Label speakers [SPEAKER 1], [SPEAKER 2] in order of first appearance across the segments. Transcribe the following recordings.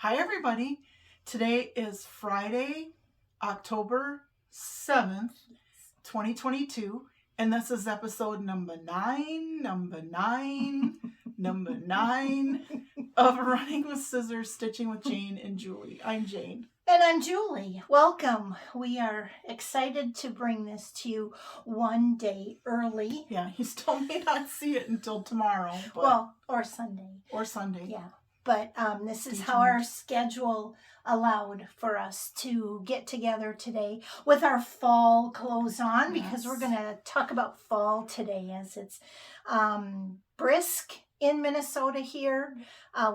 [SPEAKER 1] Hi, everybody. Today is Friday, October 7th, 2022, and this is episode number nine of Running with Scissors, Stitching with Jane and Julie. I'm Jane.
[SPEAKER 2] And I'm Julie. Welcome. We are excited to bring this to you one day early.
[SPEAKER 1] Yeah, you still may not see it until tomorrow.
[SPEAKER 2] Or Sunday.
[SPEAKER 1] Or Sunday.
[SPEAKER 2] Yeah. But this is how our schedule allowed for us to get together today with our fall clothes on, because we're going to talk about fall today as it's brisk in Minnesota here,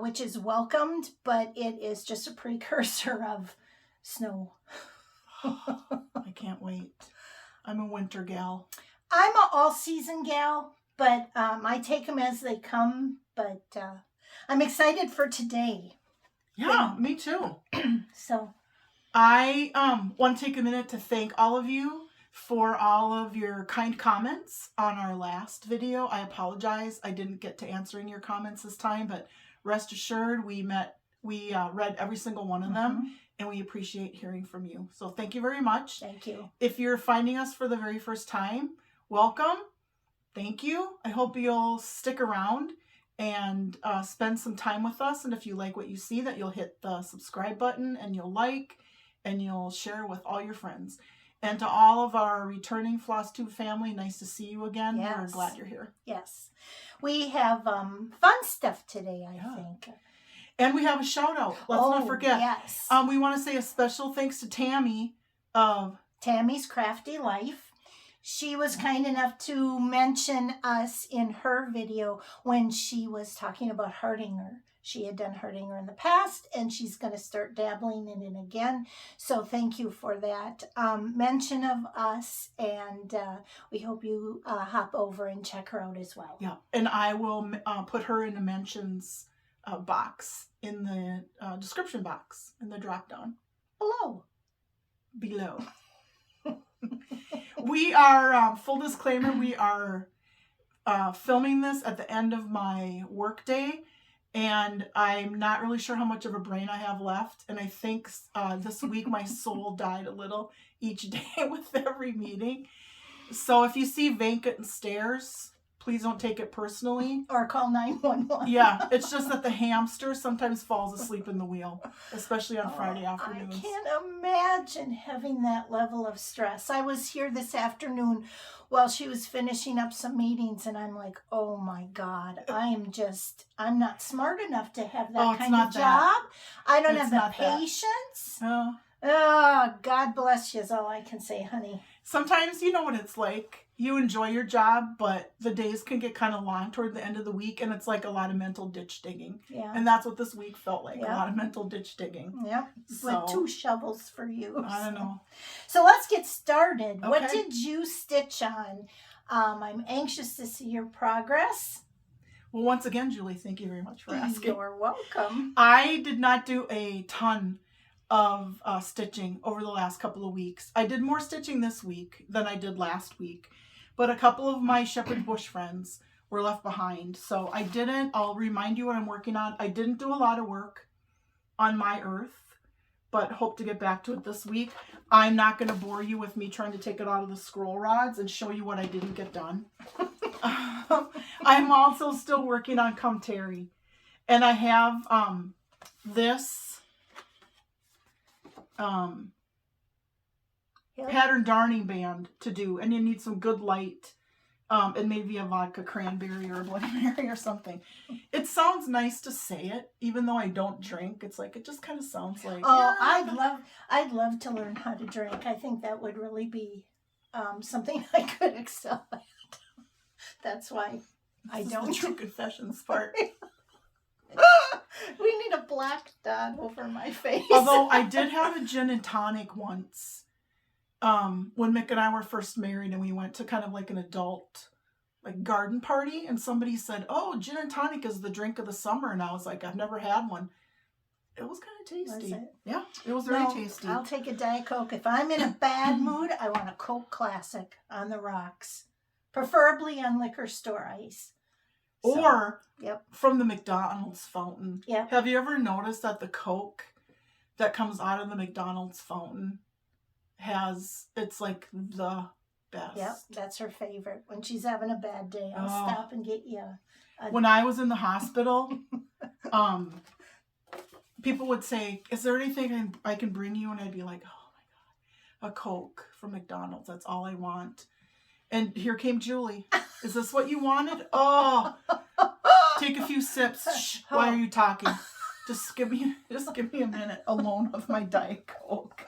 [SPEAKER 2] which is welcomed, but it is just a precursor of snow.
[SPEAKER 1] I can't wait. I'm a winter gal.
[SPEAKER 2] I'm an all-season gal, but I take them as they come, but I'm excited for today.
[SPEAKER 1] Yeah, me too.
[SPEAKER 2] So
[SPEAKER 1] I want to take a minute to thank all of you for all of your kind comments on our last video. I apologize. I didn't get to answering your comments this time, but rest assured we read every single one of them, and we appreciate hearing from you. So thank you very much.
[SPEAKER 2] Thank you.
[SPEAKER 1] If you're finding us for the very first time, welcome. Thank you. I hope you'll stick around and spend some time with us. And if you like what you see, that you'll hit the subscribe button and you'll like and you'll share with all your friends. And to all of our returning Flosstube family, nice to see you again.
[SPEAKER 2] Yes.
[SPEAKER 1] We're glad you're here.
[SPEAKER 2] Yes. We have fun stuff today, I think.
[SPEAKER 1] And we have a shout out. Let's not forget.
[SPEAKER 2] Yes.
[SPEAKER 1] We want to say a special thanks to Tammy of
[SPEAKER 2] Tammy's Crafty Life. She was kind enough to mention us in her video when she was talking about Hardanger. She had done Hardanger in the past, and she's going to start dabbling in it again. So thank you for that mention of us, and we hope you hop over and check her out as well.
[SPEAKER 1] Yeah, and I will put her in the mentions box in the description box in the drop down below. We are, full disclaimer, we are filming this at the end of my work day, and I'm not really sure how much of a brain I have left, and I think this week my soul died a little each day with every meeting. So if you see vacant stares, please don't take it personally.
[SPEAKER 2] Or call 911.
[SPEAKER 1] Yeah, it's just that the hamster sometimes falls asleep in the wheel, especially on Friday afternoons.
[SPEAKER 2] I can't imagine having that level of stress. I was here this afternoon while she was finishing up some meetings, and I'm like, oh my God, I'm not smart enough to have that kind of job. I don't have the patience. Oh, God bless you is all I can say, honey.
[SPEAKER 1] Sometimes you know what it's like. You enjoy your job, but the days can get kind of long toward the end of the week, and it's like a lot of mental ditch digging.
[SPEAKER 2] Yeah.
[SPEAKER 1] And that's what this week felt like, a lot of mental ditch digging.
[SPEAKER 2] Yep.
[SPEAKER 1] So,
[SPEAKER 2] with 2 shovels for you.
[SPEAKER 1] I don't know.
[SPEAKER 2] So let's get started.
[SPEAKER 1] Okay.
[SPEAKER 2] What did you stitch on? I'm anxious to see your progress.
[SPEAKER 1] Well, once again, Julie, thank you very much for asking.
[SPEAKER 2] You're welcome.
[SPEAKER 1] I did not do a ton of stitching over the last couple of weeks. I did more stitching this week than I did last week, but a couple of my Shepherd Bush friends were left behind. So I'll remind you what I'm working on. I didn't do a lot of work on my earth, but hope to get back to it this week. I'm not going to bore you with me trying to take it out of the scroll rods and show you what I didn't get done. I'm also still working on Tarry. And I have this pattern darning band to do, and you need some good light, and maybe a vodka cranberry or a Bloody Mary or something. It sounds nice to say it, even though I don't drink. It's like, it just kind of sounds like,
[SPEAKER 2] I'd love to learn how to drink. I think that would really be something I could excel at. That's why I don't.
[SPEAKER 1] The true confessions part.
[SPEAKER 2] We need a black dot over my face.
[SPEAKER 1] Although I did have a gin and tonic once, when Mick and I were first married, and we went to kind of like an adult garden party, and somebody said, oh, gin and tonic is the drink of the summer, and I was like, I've never had one. It was kind of tasty.
[SPEAKER 2] Was it?
[SPEAKER 1] Yeah, it was very tasty.
[SPEAKER 2] I'll take a Diet Coke. If I'm in a bad mood, I want a Coke Classic on the rocks, preferably on liquor store ice. So,
[SPEAKER 1] Or
[SPEAKER 2] yep.
[SPEAKER 1] from the McDonald's fountain.
[SPEAKER 2] Yep.
[SPEAKER 1] Have you ever noticed that the Coke that comes out of the McDonald's fountain it's like the best.
[SPEAKER 2] Yep, that's her favorite. When she's having a bad day, I'll stop and get you.
[SPEAKER 1] When I was in the hospital, people would say, "Is there anything I can bring you?" And I'd be like, "Oh my God, a Coke from McDonald's. That's all I want." And here came Julie. Is this what you wanted? Oh, take a few sips. Shh, why are you talking? Just give me a minute alone with my Diet Coke.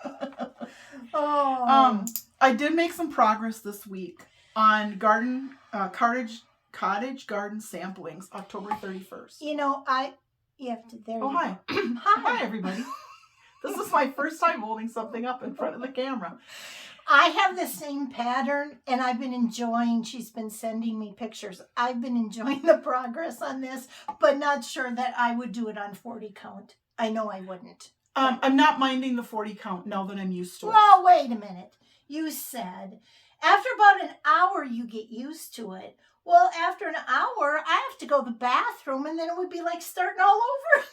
[SPEAKER 1] I did make some progress this week on Cottage garden samplings, October 31st.
[SPEAKER 2] You know, hi.
[SPEAKER 1] Hi. Hi, everybody. This is my first time holding something up in front of the camera.
[SPEAKER 2] I have the same pattern, and I've been enjoying, she's been sending me pictures. I've been enjoying the progress on this, but not sure that I would do it on 40 count. I know I wouldn't.
[SPEAKER 1] I'm not minding the 40 count now that I'm used to it.
[SPEAKER 2] Well, wait a minute. You said after about an hour you get used to it. Well, after an hour, I have to go to the bathroom, and then it would be like starting all over.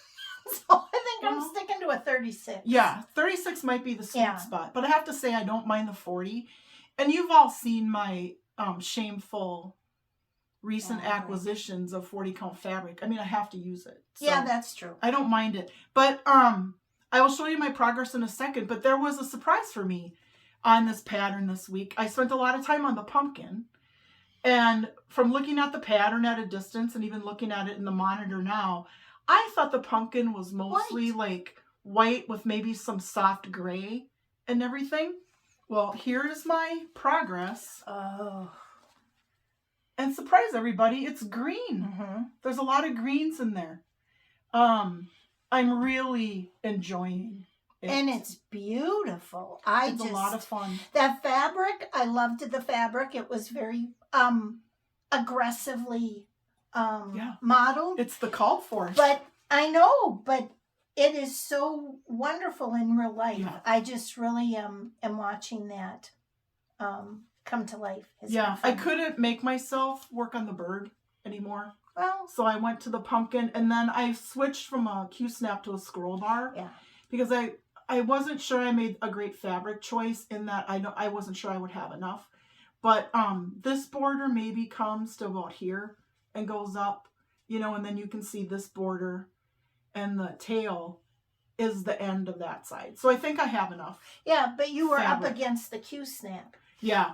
[SPEAKER 2] So I think I'm sticking to a 36.
[SPEAKER 1] Yeah, 36 might be the sweet spot. But I have to say I don't mind the 40. And you've all seen my shameful recent acquisitions of 40 count fabric. I mean, I have to use it. So
[SPEAKER 2] yeah, that's true.
[SPEAKER 1] I don't mind it. But I will show you my progress in a second. But there was a surprise for me on this pattern this week. I spent a lot of time on the pumpkin. And from looking at the pattern at a distance and even looking at it in the monitor now, I thought the pumpkin was mostly like white with maybe some soft gray and everything. Well, here is my progress.
[SPEAKER 2] Oh.
[SPEAKER 1] And surprise everybody, it's green.
[SPEAKER 2] Mm-hmm.
[SPEAKER 1] There's a lot of greens in there. I'm really enjoying it.
[SPEAKER 2] And it's beautiful.
[SPEAKER 1] It's a lot of fun.
[SPEAKER 2] That fabric, I loved the fabric. It was very aggressively modeled.
[SPEAKER 1] It's the called for.
[SPEAKER 2] But I know, but it is so wonderful in real life. Yeah. I just really am watching that come to life.
[SPEAKER 1] I couldn't make myself work on the bird anymore.
[SPEAKER 2] Well,
[SPEAKER 1] so I went to the pumpkin, and then I switched from a Q-snap to a scroll bar.
[SPEAKER 2] Yeah.
[SPEAKER 1] Because I wasn't sure I made a great fabric choice in that I wasn't sure I would have enough. But this border maybe comes to about here and goes up, and then you can see this border and the tail is the end of that side. So I think I have enough.
[SPEAKER 2] Yeah, but you were
[SPEAKER 1] fabric.
[SPEAKER 2] Up against the Q-snap.
[SPEAKER 1] Yeah.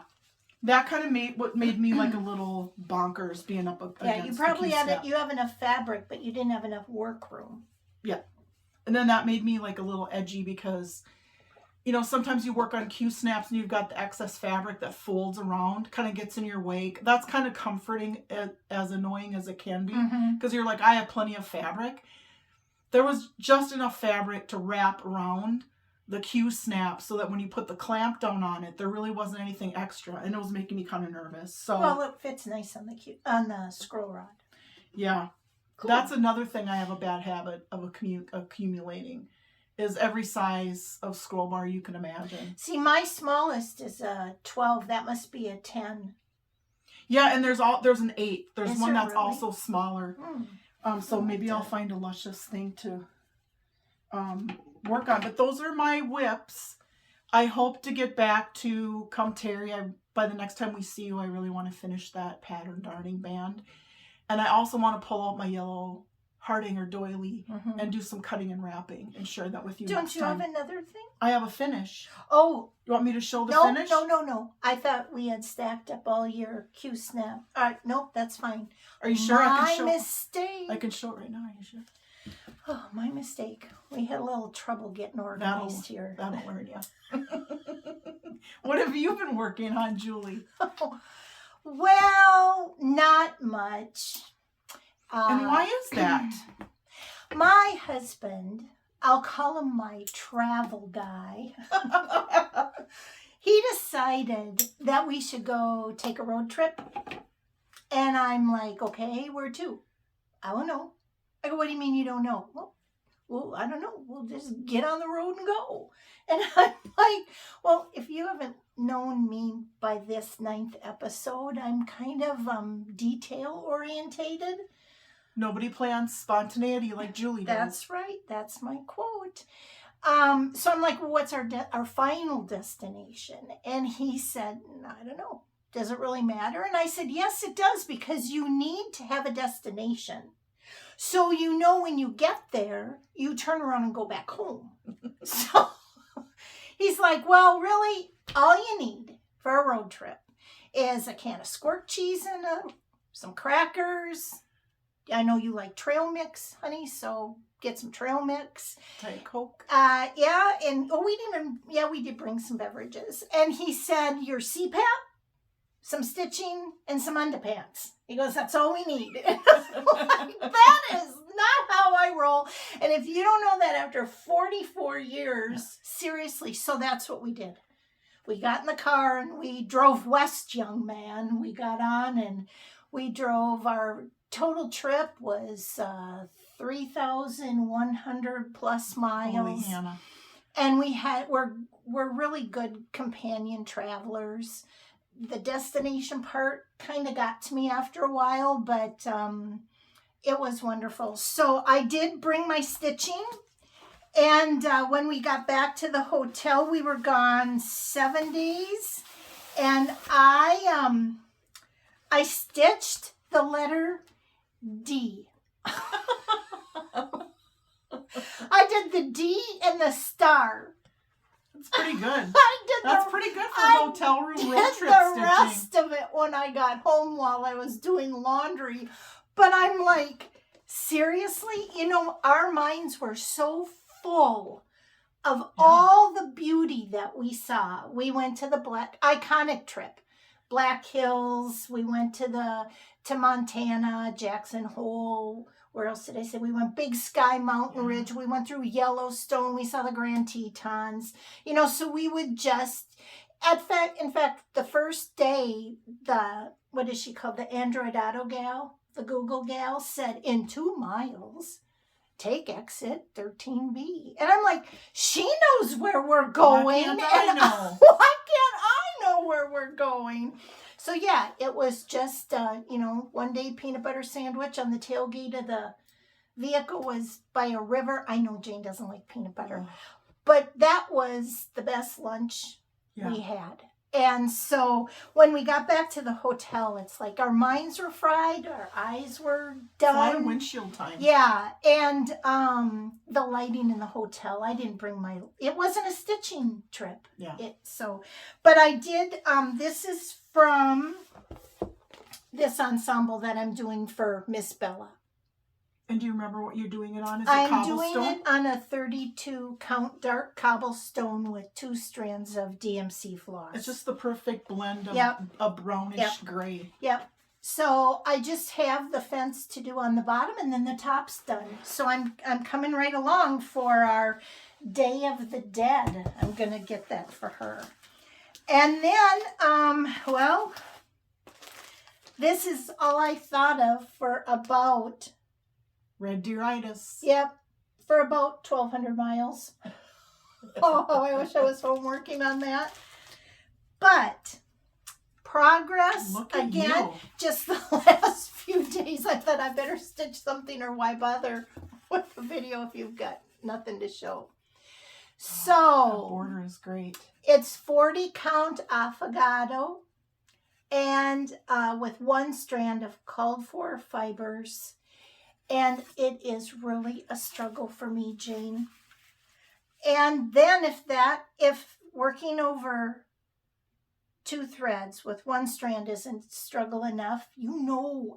[SPEAKER 1] That kind of made me like a little bonkers being up against
[SPEAKER 2] Yeah, you probably you have enough fabric, but you didn't have enough work room.
[SPEAKER 1] Yeah. And then that made me like a little edgy because, sometimes you work on Q-snaps and you've got the excess fabric that folds around, kind of gets in your way. That's kind of comforting, as annoying as it can be, because you're like, I have plenty of fabric. There was just enough fabric to wrap around the Q-snap so that when you put the clamp down on it, there really wasn't anything extra, and it was making me kind of nervous. So
[SPEAKER 2] well, it fits nice on the scroll rod.
[SPEAKER 1] Yeah. Cool. That's another thing I have a bad habit of accumulating, is every size of scroll bar you can imagine.
[SPEAKER 2] See, my smallest is a 12. That must be a 10.
[SPEAKER 1] Yeah, and there's an 8. There's one that's
[SPEAKER 2] really?
[SPEAKER 1] Also smaller. So maybe I'll find a luscious thing to work on. But those are my whips. I hope to get back to come Tarry. By the next time we see you, I really want to finish that pattern darning band. And I also want to pull out my yellow Hardanger doily and do some cutting and wrapping and share that with you.
[SPEAKER 2] Don't you have another thing?
[SPEAKER 1] I have a finish.
[SPEAKER 2] Oh.
[SPEAKER 1] You want me to show the finish?
[SPEAKER 2] No. I thought we had stacked up all your Q-snap. All right, nope, that's fine.
[SPEAKER 1] Are you sure?
[SPEAKER 2] My mistake.
[SPEAKER 1] I can show it right now. Are you sure?
[SPEAKER 2] Oh, my mistake. We had a little trouble getting organized here.
[SPEAKER 1] That'll learn you. What have you been working on, Julie?
[SPEAKER 2] Well, not much.
[SPEAKER 1] And why is that?
[SPEAKER 2] My husband, I'll call him my travel guy. He decided that we should go take a road trip. And I'm like, okay, where to? I don't know. I go, what do you mean you don't know? Well, I don't know. we'll just get on the road and go. And I'm like, well, if you haven't known me by this 9th episode, I'm kind of detail orientated.
[SPEAKER 1] Nobody plans spontaneity like Julie does.
[SPEAKER 2] That's right. That's my quote. So I'm like, well, what's our final destination? And he said, I don't know. Does it really matter? And I said, yes, it does, because you need to have a destination. So you know when you get there, you turn around and go back home. So he's like, well, really, all you need for a road trip is a can of squirt cheese and some crackers. I know you like trail mix, honey, so get some trail mix.
[SPEAKER 1] Diet Coke.
[SPEAKER 2] Yeah, and we did bring some beverages. And he said, your CPAP, some stitching, and some underpants. He goes, that's all we need. Like, that is not how I roll. And if you don't know that after 44 years, seriously, so that's what we did. We got in the car and we drove west, young man. We got on and we drove. Our total trip was 3,100 plus miles.
[SPEAKER 1] Holy Hannah.
[SPEAKER 2] And we're really good companion travelers. The destination part kind of got to me after a while, but it was wonderful. So I did bring my stitching. And when we got back to the hotel, we were gone 7 days. And I stitched the letter D. I did the D and the star.
[SPEAKER 1] That's pretty good.
[SPEAKER 2] That's
[SPEAKER 1] pretty good for hotel room road trip
[SPEAKER 2] the
[SPEAKER 1] stitching.
[SPEAKER 2] rest of it when I got home while I was doing laundry. But I'm like, seriously? Our minds were so full of all the beauty that we saw. We went to the iconic trip, Black Hills. We went to Montana, Jackson Hole. Where else did I say? We went Big Sky Mountain Ridge. We went through Yellowstone. We saw the Grand Tetons. So we would just, in fact, the first day, what is she called? The Embroidery gal, the Google gal said, in 2 miles, take exit 13B. And I'm like, she knows where we're going.
[SPEAKER 1] Why can't I know?
[SPEAKER 2] Why can't I know where we're going? So, yeah, it was just, one day peanut butter sandwich on the tailgate of the vehicle was by a river. I know Jane doesn't like peanut butter, but that was the best lunch we had. And so when we got back to the hotel, it's like our minds were fried, our eyes were done.
[SPEAKER 1] A lot of windshield time.
[SPEAKER 2] Yeah, and the lighting in the hotel, I didn't bring it wasn't a stitching trip.
[SPEAKER 1] Yeah.
[SPEAKER 2] But I did, this is from this ensemble that I'm doing for Miss Bella.
[SPEAKER 1] And do you remember what you're doing it on? Is it
[SPEAKER 2] I'm
[SPEAKER 1] cobblestone?
[SPEAKER 2] doing it on a 32 count dark cobblestone with 2 strands of DMC floss.
[SPEAKER 1] It's just the perfect blend of a brownish gray.
[SPEAKER 2] Yep. So I just have the fence to do on the bottom and then the top's done. So I'm coming right along for our Day of the Dead. I'm going to get that for her. And then, this is all I thought of for about...
[SPEAKER 1] Red Deeritis.
[SPEAKER 2] Yep, for about 1,200 miles. Oh, I wish I was home working on that. But progress,
[SPEAKER 1] Look at
[SPEAKER 2] again,
[SPEAKER 1] you.
[SPEAKER 2] just the last few days, I thought I better stitch something or why bother with the video if you've got nothing to show. So,
[SPEAKER 1] that border is great.
[SPEAKER 2] It's 40 count Affogato and with 1 strand of called for fibers. And it is really a struggle for me, Jane. And then if working over 2 threads with 1 strand isn't struggle enough,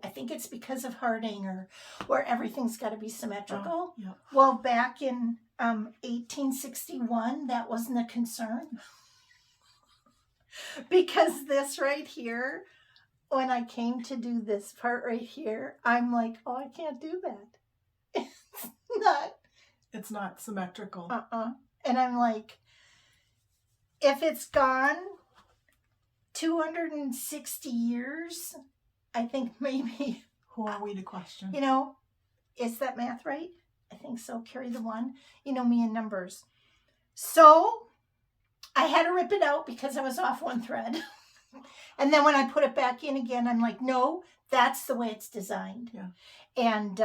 [SPEAKER 2] I think it's because of Hardanger, where everything's got to be symmetrical.
[SPEAKER 1] Yeah.
[SPEAKER 2] Well, back in 1861, that wasn't a concern. Because this right here, when I came to do this part right here, I'm like, oh, I can't do that.
[SPEAKER 1] It's not symmetrical.
[SPEAKER 2] And I'm like, if it's gone 260 years, I think maybe...
[SPEAKER 1] Who are we to question?
[SPEAKER 2] Is that math right? I think so. Carry the 1. You know me in numbers. So I had to rip it out because I was off one thread. And then when I put it back in again, I'm like, no, that's the way it's designed.
[SPEAKER 1] Yeah.
[SPEAKER 2] And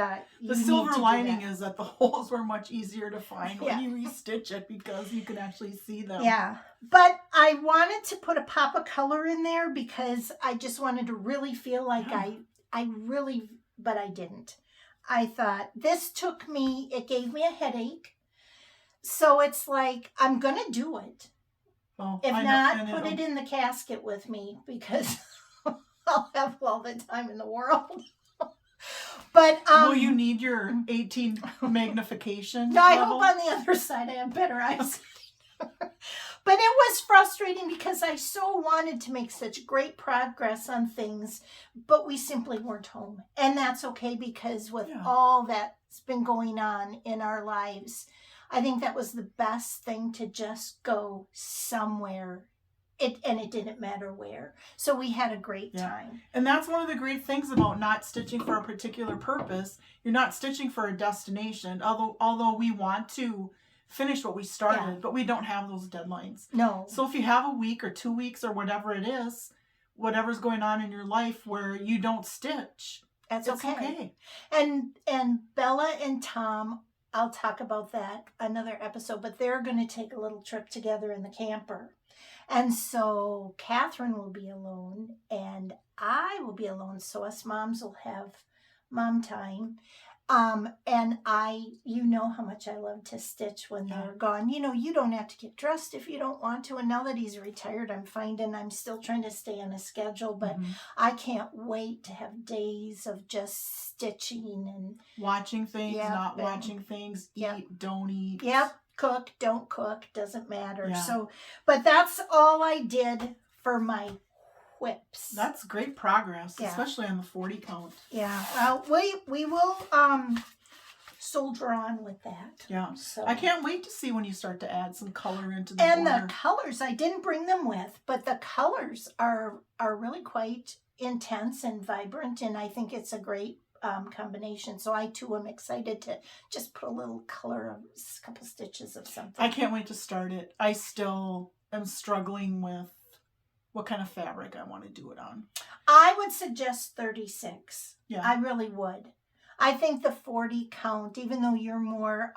[SPEAKER 1] the silver lining is that the holes were much easier to find when you restitch it because you can actually see them.
[SPEAKER 2] Yeah. But I wanted to put a pop of color in there because I just wanted to really feel like but I didn't. I thought it gave me a headache. So it's like, I'm going to do it.
[SPEAKER 1] Well,
[SPEAKER 2] if not, put it in the casket with me because I'll have all the time in the world. But
[SPEAKER 1] will you need your 18 magnification?
[SPEAKER 2] No, I hope on the other side I have better eyes. But it was frustrating because I so wanted to make such great progress on things, but we simply weren't home. And that's okay because with all that's been going on in our lives, I think that was the best thing to just go somewhere. And it didn't matter where. So we had a great time.
[SPEAKER 1] And that's one of the great things about not stitching for a particular purpose. You're not stitching for a destination, although we want to finish what we started, but we don't have those deadlines.
[SPEAKER 2] No.
[SPEAKER 1] So if you have a week or 2 weeks or whatever it is, whatever's going on in your life where you don't stitch,
[SPEAKER 2] it's okay. And Bella and Tom, I'll talk about that another episode, but they're going to take a little trip together in the camper. And so Catherine will be alone and I will be alone. So us moms will have mom time. And you know how much I love to stitch when they're gone. You know, you don't have to get dressed if you don't want to. And now that he's retired, I'm still trying to stay on a schedule, but I can't wait to have days of just stitching and
[SPEAKER 1] watching things, not watching things, eat, don't eat.
[SPEAKER 2] Yep. Cook, don't cook, doesn't matter. So, but that's all I did for my whips.
[SPEAKER 1] That's great progress, especially on the 40 count.
[SPEAKER 2] Yeah. Well, we will soldier on with that.
[SPEAKER 1] Yeah.
[SPEAKER 2] So
[SPEAKER 1] I can't wait to see when you start to add some color into the
[SPEAKER 2] border.
[SPEAKER 1] And
[SPEAKER 2] the colors, I didn't bring them with, but the colors are really quite intense and vibrant, and I think it's a great combination. So I too am excited to just put a little color, a couple stitches of something.
[SPEAKER 1] I can't wait to start it. I still am struggling with what kind of fabric I want to do it on.
[SPEAKER 2] I would suggest 36.
[SPEAKER 1] Yeah.
[SPEAKER 2] I really would. I think the 40 count, even though you're more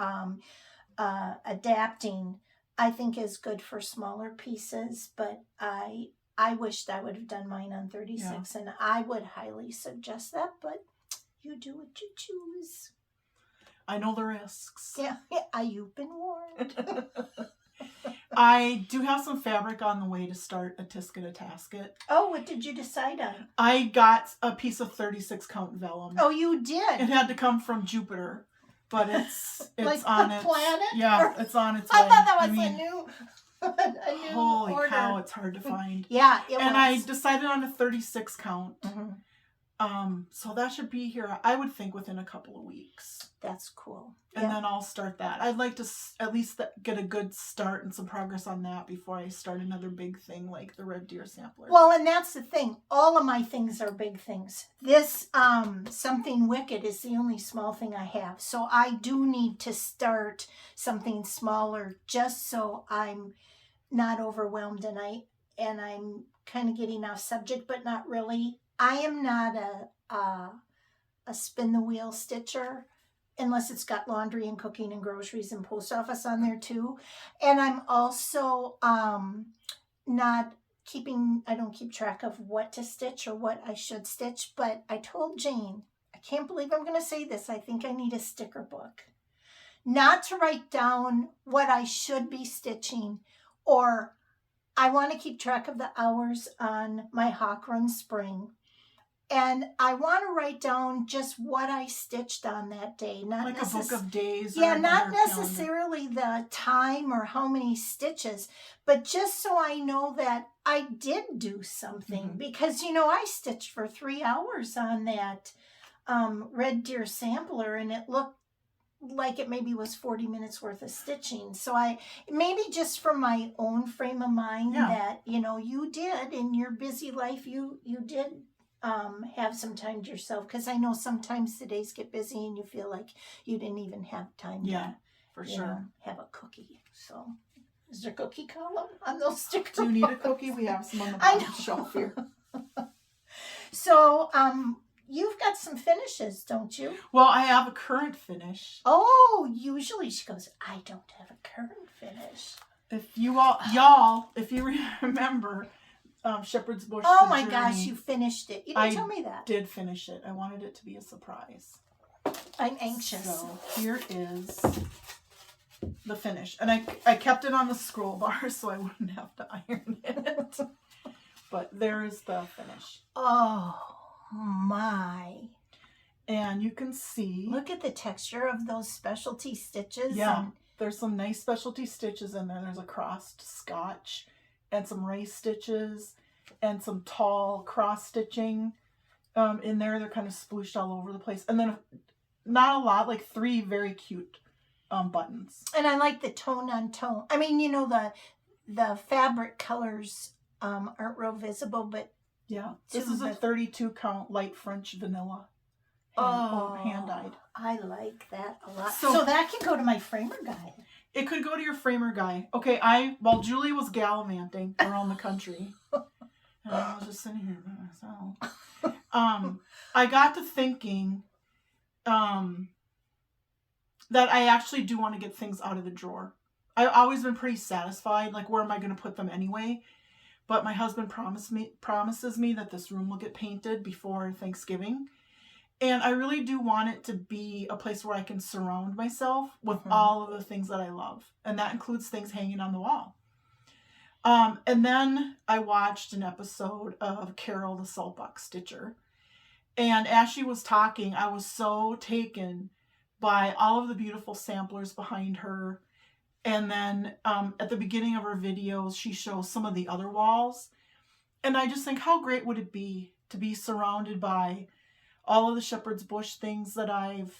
[SPEAKER 2] adapting, I think is good for smaller pieces, but I wished I would have done mine on 36 and I would highly suggest that, but you do what you choose.
[SPEAKER 1] I know the risks.
[SPEAKER 2] Yeah, you've been warned.
[SPEAKER 1] I do have some fabric on the way to start a Tisket, a Tasket.
[SPEAKER 2] Oh, what did you decide on?
[SPEAKER 1] I got a piece of 36 count vellum.
[SPEAKER 2] Oh, you did?
[SPEAKER 1] It had to come from Jupiter, but it's
[SPEAKER 2] like
[SPEAKER 1] on
[SPEAKER 2] the
[SPEAKER 1] its
[SPEAKER 2] planet?
[SPEAKER 1] Yeah, it's on its way.
[SPEAKER 2] I thought that was a new
[SPEAKER 1] holy
[SPEAKER 2] order.
[SPEAKER 1] Cow, it's hard to find.
[SPEAKER 2] Yeah, it was.
[SPEAKER 1] And I decided on a 36 count. So that should be here, I would think, within a couple of weeks.
[SPEAKER 2] That's cool.
[SPEAKER 1] And then I'll start that. I'd like to at least get a good start and some progress on that before I start another big thing like the Red Deer Sampler.
[SPEAKER 2] Well, and that's the thing. All of my things are big things. This Something Wicked is the only small thing I have. So I do need to start something smaller just so I'm not overwhelmed and I'm kind of getting off subject, but not really. I am not a spin the wheel stitcher unless it's got laundry and cooking and groceries and post office on there too. And I'm also I don't keep track of what to stitch or what I should stitch, but I told Jane, I can't believe I'm going to say this, I think I need a sticker book. Not to write down what I should be stitching, or I want to keep track of the hours on my Hawk Run Spring. And I want to write down just what I stitched on that day. Not
[SPEAKER 1] like a book of days.
[SPEAKER 2] Yeah, not necessarily the time or how many stitches, but just so I know that I did do something. Because, I stitched for 3 hours on that Red Deer Sampler, and it looked like it maybe was 40 minutes worth of stitching. So maybe just from my own frame of mind that, you did in your busy life, you did have some time to yourself, because I know sometimes the days get busy and you feel like you didn't even have time to,
[SPEAKER 1] for
[SPEAKER 2] you
[SPEAKER 1] sure.
[SPEAKER 2] know, have a cookie. So, is there a cookie column on those stickers?
[SPEAKER 1] Do you need a cookie? We have some on the
[SPEAKER 2] I
[SPEAKER 1] bottom
[SPEAKER 2] know.
[SPEAKER 1] shelf here.
[SPEAKER 2] So, you've got some finishes, don't you?
[SPEAKER 1] Well, I have a current finish.
[SPEAKER 2] Oh, usually she goes, I don't have a current finish.
[SPEAKER 1] If you all, if you remember Shepherd's Bush.
[SPEAKER 2] Oh
[SPEAKER 1] The
[SPEAKER 2] my
[SPEAKER 1] Journey,
[SPEAKER 2] gosh, you finished it. You didn't
[SPEAKER 1] I
[SPEAKER 2] tell me that.
[SPEAKER 1] did finish it. I wanted it to be a surprise.
[SPEAKER 2] I'm anxious.
[SPEAKER 1] So here is the finish. And I kept it on the scroll bar so I wouldn't have to iron it. But there is the finish.
[SPEAKER 2] Oh my.
[SPEAKER 1] And you can see.
[SPEAKER 2] Look at the texture of those specialty stitches.
[SPEAKER 1] Yeah. There's some nice specialty stitches in there. There's a crossed scotch and some race stitches and some tall cross stitching in there. They're kind of splooshed all over the place. And then not a lot, like 3 very cute buttons.
[SPEAKER 2] And I like the tone on tone. I mean, you know, the fabric colors aren't real visible, but
[SPEAKER 1] yeah, this is a 32 count light French vanilla. Hand dyed.
[SPEAKER 2] I like that a lot.
[SPEAKER 1] So
[SPEAKER 2] So that can go to my framer guy.
[SPEAKER 1] It could go to your framer guy. Okay, while Julie was gallivanting around the country, and I was just sitting here by myself, I got to thinking that I actually do want to get things out of the drawer. I've always been pretty satisfied, like where am I going to put them anyway? But my husband promises me that this room will get painted before Thanksgiving. And I really do want it to be a place where I can surround myself with all of the things that I love. And that includes things hanging on the wall. And then I watched an episode of Carol the Saltbox Stitcher. And as she was talking, I was so taken by all of the beautiful samplers behind her. And then at the beginning of her videos, she shows some of the other walls. And I just think, how great would it be to be surrounded by all of the Shepherd's Bush things that I've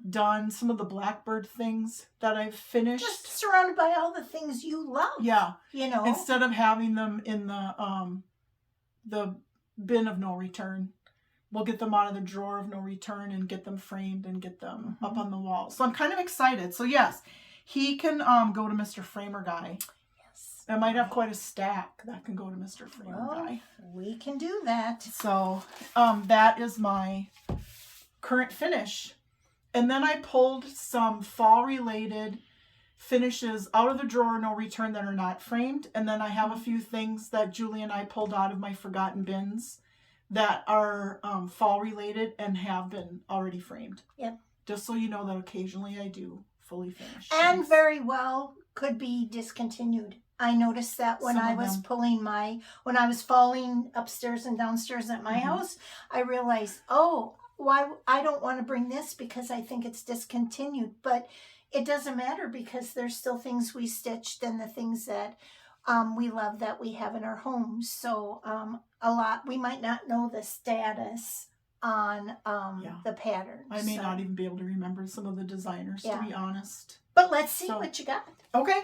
[SPEAKER 1] done, some of the Blackbird things that I've finished.
[SPEAKER 2] Just surrounded by all the things you love.
[SPEAKER 1] Yeah.
[SPEAKER 2] You know.
[SPEAKER 1] Instead of having them in the bin of no return. We'll get them out of the drawer of no return and get them framed and get them up on the wall. So I'm kind of excited. So yes, he can go to Mr. Framer Guy. Yes. I might have quite a stack that can go to Mr. Framer Guy.
[SPEAKER 2] We can do that.
[SPEAKER 1] So that is my current finish. And then I pulled some fall related finishes out of the drawer no return that are not framed. And then I have a few things that Julie and I pulled out of my forgotten bins that are fall related and have been already framed. Yep. Just so you know that occasionally I do fully finish.
[SPEAKER 2] And
[SPEAKER 1] things.
[SPEAKER 2] very well could be discontinued. I noticed that when I was when I was falling upstairs and downstairs at my house, I realized, why I don't want to bring this because I think it's discontinued. But it doesn't matter because there's still things we stitched and the things that we love that we have in our homes. So a lot, we might not know the status on the pattern.
[SPEAKER 1] I may not even be able to remember some of the designers, to be honest.
[SPEAKER 2] But let's see what you got.
[SPEAKER 1] Okay.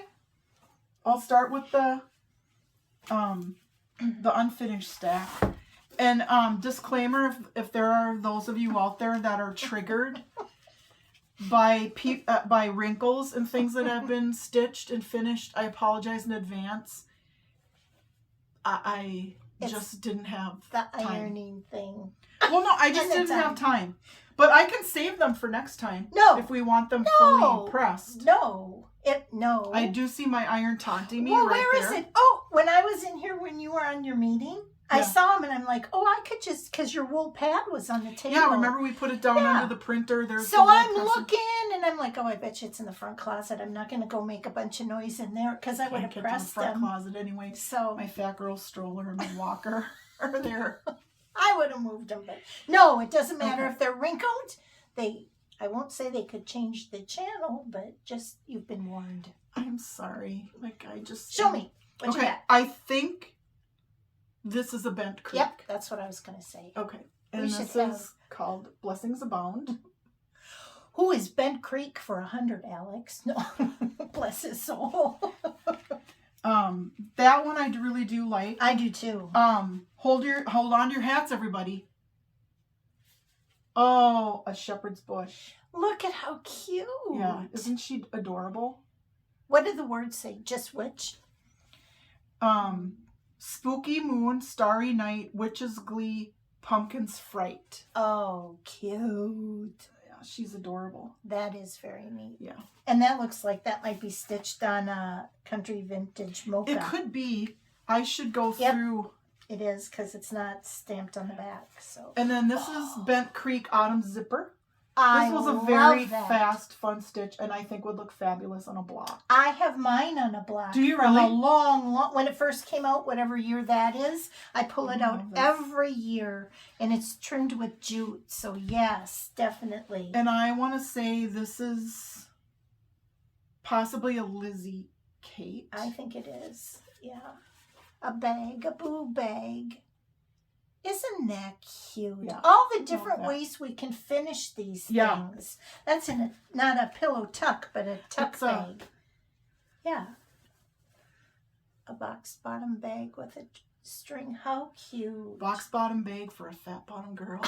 [SPEAKER 1] I'll start with the unfinished stack. And disclaimer, if there are those of you out there that are triggered by wrinkles and things that have been stitched and finished, I apologize in advance. I just didn't have
[SPEAKER 2] the
[SPEAKER 1] time.
[SPEAKER 2] Ironing thing.
[SPEAKER 1] Well, no, I just didn't have time. But I can save them for next time.
[SPEAKER 2] No.
[SPEAKER 1] If we want them fully pressed.
[SPEAKER 2] No.
[SPEAKER 1] I do see my iron taunting me
[SPEAKER 2] right
[SPEAKER 1] there.
[SPEAKER 2] Where is it? Oh, when I was in here when you were on your meeting, I saw them and I'm like, I could just, because your wool pad was on the table.
[SPEAKER 1] Yeah, remember we put it down under the printer.
[SPEAKER 2] So I'm looking and I'm like, I bet you it's in the front closet. I'm not going to go make a bunch of noise in there because I would have pressed them.
[SPEAKER 1] The front closet anyway. So my fat girl stroller and my walker are there.
[SPEAKER 2] I would have moved them, but no, it doesn't matter if they're wrinkled. I won't say they could change the channel, but just you've been warned.
[SPEAKER 1] I'm sorry.
[SPEAKER 2] Show me what you got.
[SPEAKER 1] I think this is a bent creek.
[SPEAKER 2] Yep, that's what I was going to say.
[SPEAKER 1] Okay, and this is called Blessings Abound.
[SPEAKER 2] Who is Bent Creek for 100, Alex? No, bless his soul.
[SPEAKER 1] That one I really do like.
[SPEAKER 2] I do too.
[SPEAKER 1] Hold on to your hats, everybody. Oh, a shepherd's bush.
[SPEAKER 2] Look at how cute.
[SPEAKER 1] Yeah, isn't she adorable?
[SPEAKER 2] What did the words say? Just which?
[SPEAKER 1] Spooky moon, starry night, witch's glee, pumpkin's fright.
[SPEAKER 2] Oh, cute.
[SPEAKER 1] Yeah, she's adorable.
[SPEAKER 2] That is very neat.
[SPEAKER 1] Yeah.
[SPEAKER 2] And that looks like that might be stitched on a country vintage mocha.
[SPEAKER 1] It could be. I should go
[SPEAKER 2] Yep.
[SPEAKER 1] through.
[SPEAKER 2] It is because it's not stamped on the back. So.
[SPEAKER 1] And then this is Bent Creek Autumn Zipper.
[SPEAKER 2] I
[SPEAKER 1] This was a
[SPEAKER 2] love
[SPEAKER 1] very
[SPEAKER 2] that.
[SPEAKER 1] fast, fun stitch, and I think would look fabulous on a block.
[SPEAKER 2] I have mine on a block.
[SPEAKER 1] Do you
[SPEAKER 2] from
[SPEAKER 1] really?
[SPEAKER 2] a long, when it first came out, whatever year that is, I pull it out
[SPEAKER 1] love this.
[SPEAKER 2] every year, and it's trimmed with jute. So yes, definitely.
[SPEAKER 1] And I want to say this is possibly a Lizzie Kate.
[SPEAKER 2] I think it is. Yeah, a bag, a boo bag. Isn't that cute?
[SPEAKER 1] Yeah.
[SPEAKER 2] All the different
[SPEAKER 1] that.
[SPEAKER 2] ways we can finish these
[SPEAKER 1] Yeah.
[SPEAKER 2] things. That's in not a pillow tuck, but a tuck
[SPEAKER 1] It's a-
[SPEAKER 2] bag. Yeah. A box bottom bag with a string. How cute.
[SPEAKER 1] Box bottom bag for a fat bottom girl.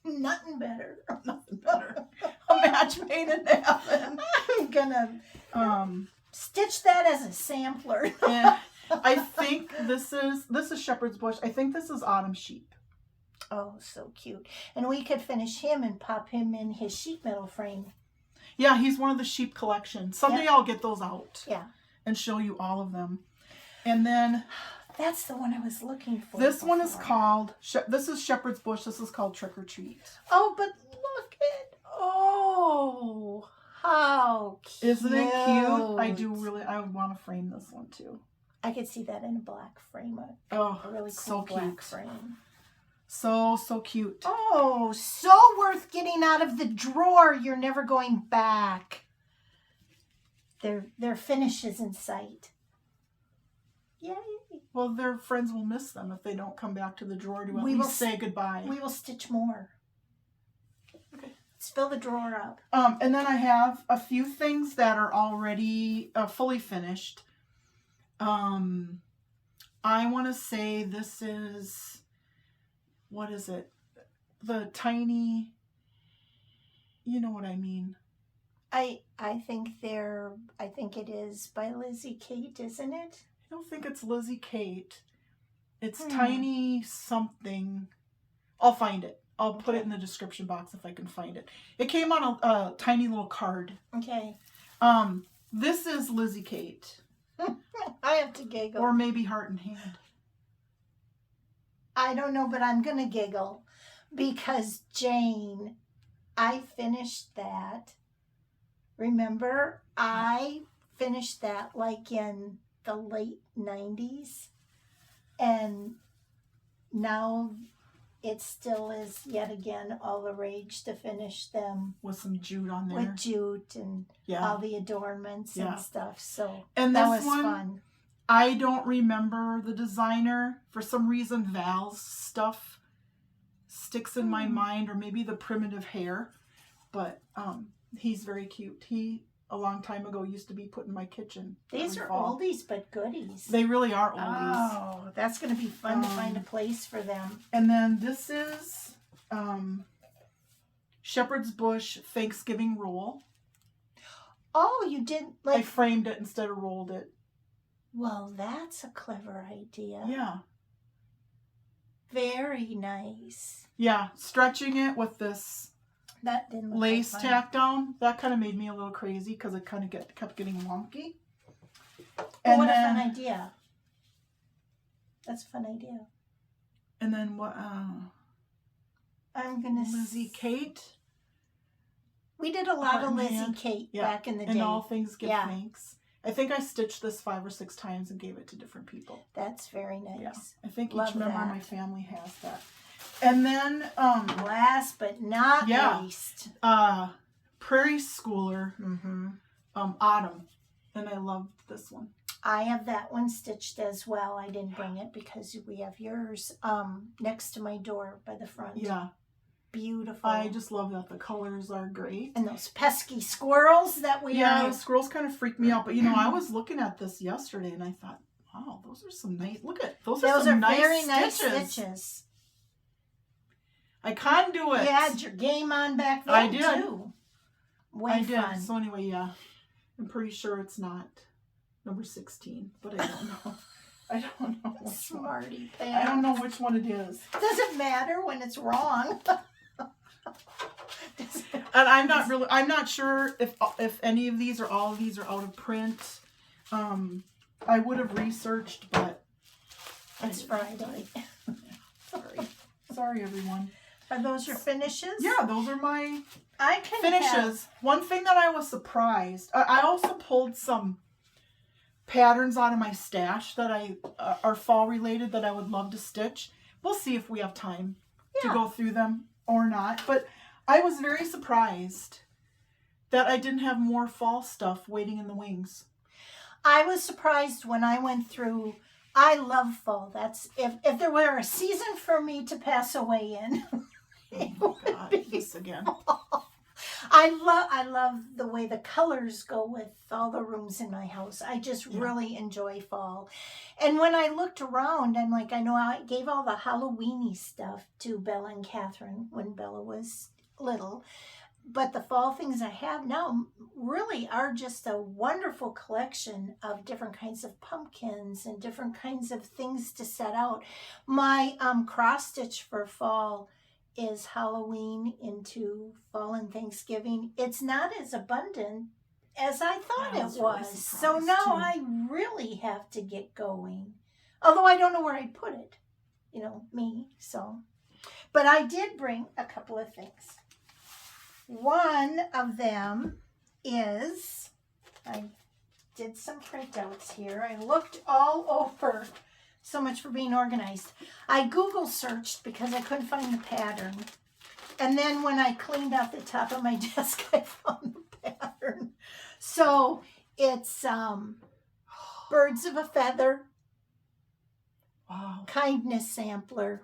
[SPEAKER 2] Nothing better.
[SPEAKER 1] Nothing better. A match made in heaven.
[SPEAKER 2] I'm gonna stitch that as a sampler.
[SPEAKER 1] And I think this is shepherd's bush. I think this is autumn sheep.
[SPEAKER 2] Oh, so cute. And we could finish him and pop him in his sheet metal frame.
[SPEAKER 1] Yeah, he's one of the sheep collection. Someday
[SPEAKER 2] Yeah.
[SPEAKER 1] I'll get those out.
[SPEAKER 2] Yeah.
[SPEAKER 1] And show you all of them. And then
[SPEAKER 2] That's the one I was looking for.
[SPEAKER 1] this one is
[SPEAKER 2] before.
[SPEAKER 1] called, this is shepherd's bush. This is called Trick or Treat.
[SPEAKER 2] Oh, but look at, oh, how cute.
[SPEAKER 1] Isn't it cute? I want to frame this one too.
[SPEAKER 2] I could see that in a black frame, a
[SPEAKER 1] Oh,
[SPEAKER 2] really cool
[SPEAKER 1] so
[SPEAKER 2] black
[SPEAKER 1] cute.
[SPEAKER 2] frame.
[SPEAKER 1] So cute.
[SPEAKER 2] Oh, so worth getting out of the drawer. You're never going back. Their finish is in sight. Yay.
[SPEAKER 1] Well, their friends will miss them if they don't come back to the drawer to at
[SPEAKER 2] We will
[SPEAKER 1] least say goodbye.
[SPEAKER 2] We will stitch more.
[SPEAKER 1] Okay.
[SPEAKER 2] Let's fill the drawer up.
[SPEAKER 1] And then I have a few things that are already fully finished. I want to say this is, what is it? The tiny, you know what I mean.
[SPEAKER 2] I think it is by Lizzie Kate, isn't it?
[SPEAKER 1] I don't think it's Lizzie Kate. It's tiny something. I'll find it. I'll put it in the description box if I can find it. It came on a tiny little card.
[SPEAKER 2] Okay.
[SPEAKER 1] This is Lizzie Kate.
[SPEAKER 2] I have to giggle.
[SPEAKER 1] Or maybe Heart and Hand.
[SPEAKER 2] I don't know, but I'm going to giggle because Jane, I finished that. Remember, I finished that like in the late 90s. And now it still is yet again all the rage to finish them
[SPEAKER 1] With some jute on there.
[SPEAKER 2] with jute and
[SPEAKER 1] Yeah.
[SPEAKER 2] all the adornments
[SPEAKER 1] Yeah.
[SPEAKER 2] and stuff. So
[SPEAKER 1] And
[SPEAKER 2] that
[SPEAKER 1] this
[SPEAKER 2] was
[SPEAKER 1] one,
[SPEAKER 2] fun.
[SPEAKER 1] I don't remember the designer. For some reason, Val's stuff sticks in my mind, or maybe the primitive hair. But he's very cute. He, a long time ago, used to be put in my kitchen.
[SPEAKER 2] These
[SPEAKER 1] every
[SPEAKER 2] are
[SPEAKER 1] fall.
[SPEAKER 2] oldies but goodies.
[SPEAKER 1] They really are oldies.
[SPEAKER 2] Oh, that's going to be fun to find a place for them.
[SPEAKER 1] And then this is Shepherd's Bush Thanksgiving roll.
[SPEAKER 2] Oh, you did
[SPEAKER 1] I
[SPEAKER 2] like.
[SPEAKER 1] framed it instead of rolled it.
[SPEAKER 2] Well, that's a clever idea.
[SPEAKER 1] Yeah.
[SPEAKER 2] Very nice.
[SPEAKER 1] Yeah. Stretching it with this
[SPEAKER 2] That didn't look
[SPEAKER 1] lace
[SPEAKER 2] like fun.
[SPEAKER 1] tack down, that kind of made me a little crazy because it kind of kept getting wonky.
[SPEAKER 2] Oh,
[SPEAKER 1] And
[SPEAKER 2] what a
[SPEAKER 1] then,
[SPEAKER 2] fun idea. That's a fun idea.
[SPEAKER 1] And then what?
[SPEAKER 2] I'm going to.
[SPEAKER 1] Lizzie Kate.
[SPEAKER 2] We did a lot
[SPEAKER 1] Heart
[SPEAKER 2] of
[SPEAKER 1] and
[SPEAKER 2] Lizzie
[SPEAKER 1] Hand.
[SPEAKER 2] Kate
[SPEAKER 1] Yeah.
[SPEAKER 2] back in the
[SPEAKER 1] And
[SPEAKER 2] day.
[SPEAKER 1] all things give
[SPEAKER 2] Yeah.
[SPEAKER 1] thanks. I think I stitched this 5 or 6 times and gave it to different people.
[SPEAKER 2] That's very nice.
[SPEAKER 1] Yeah. I think
[SPEAKER 2] Love
[SPEAKER 1] each member of
[SPEAKER 2] that.
[SPEAKER 1] my family has that. And then
[SPEAKER 2] Last but not
[SPEAKER 1] Yeah.
[SPEAKER 2] least.
[SPEAKER 1] Prairie Schooler
[SPEAKER 2] Mm-hmm.
[SPEAKER 1] Autumn. And I loved this one.
[SPEAKER 2] I have that one stitched as well. I didn't bring it because we have yours next to my door by the front.
[SPEAKER 1] Yeah.
[SPEAKER 2] Beautiful.
[SPEAKER 1] I just love that the colors are great.
[SPEAKER 2] And those pesky squirrels that we
[SPEAKER 1] Yeah,
[SPEAKER 2] are.
[SPEAKER 1] the squirrels kind of freak me out. But, you know, I was looking at this yesterday and I thought, wow, those are some nice, look at, those are some
[SPEAKER 2] very
[SPEAKER 1] nice
[SPEAKER 2] nice
[SPEAKER 1] stitches.
[SPEAKER 2] stitches.
[SPEAKER 1] I can do it.
[SPEAKER 2] You had your game on back then,
[SPEAKER 1] I did.
[SPEAKER 2] too. Way
[SPEAKER 1] I
[SPEAKER 2] fun.
[SPEAKER 1] did. So anyway, yeah. I'm pretty sure it's not number 16, but I don't know. I don't know which one.
[SPEAKER 2] Smarty pants.
[SPEAKER 1] I don't know which one it is.
[SPEAKER 2] Doesn't matter when it's wrong.
[SPEAKER 1] And I'm not sure if any of these or all of these are out of print. I would have researched, but
[SPEAKER 2] It's Friday.
[SPEAKER 1] Sorry, everyone.
[SPEAKER 2] Are those your finishes?
[SPEAKER 1] Yeah, those are my
[SPEAKER 2] I can
[SPEAKER 1] finishes. One thing that I was surprised, I also pulled some patterns out of my stash that are fall related that I would love to stitch. We'll see if we have time to go through them or not. But I was very surprised that I didn't have more fall stuff waiting in the wings.
[SPEAKER 2] I was surprised when I went through. I love fall. That's if there were a season for me to pass away in.
[SPEAKER 1] Oh my God, this again.
[SPEAKER 2] I love the way the colors go with all the rooms in my house. I just really enjoy fall. And when I looked around, I'm like, I know I gave all the Halloweeny stuff to Bella and Catherine when Bella was little. But the fall things I have now really are just a wonderful collection of different kinds of pumpkins and different kinds of things to set out. My cross stitch for fall is Halloween into fall and Thanksgiving. It's not as abundant as I thought it was. So now I really have to get going. Although I don't know where I'd put it. You know, me. So, but I did bring a couple of things. One of them is, I did some printouts here. I looked all over. So much for being organized. I Google searched because I couldn't find the pattern. And then when I cleaned out the top of my desk, I found the pattern. So it's Birds of a Feather.
[SPEAKER 1] Wow.
[SPEAKER 2] Kindness sampler.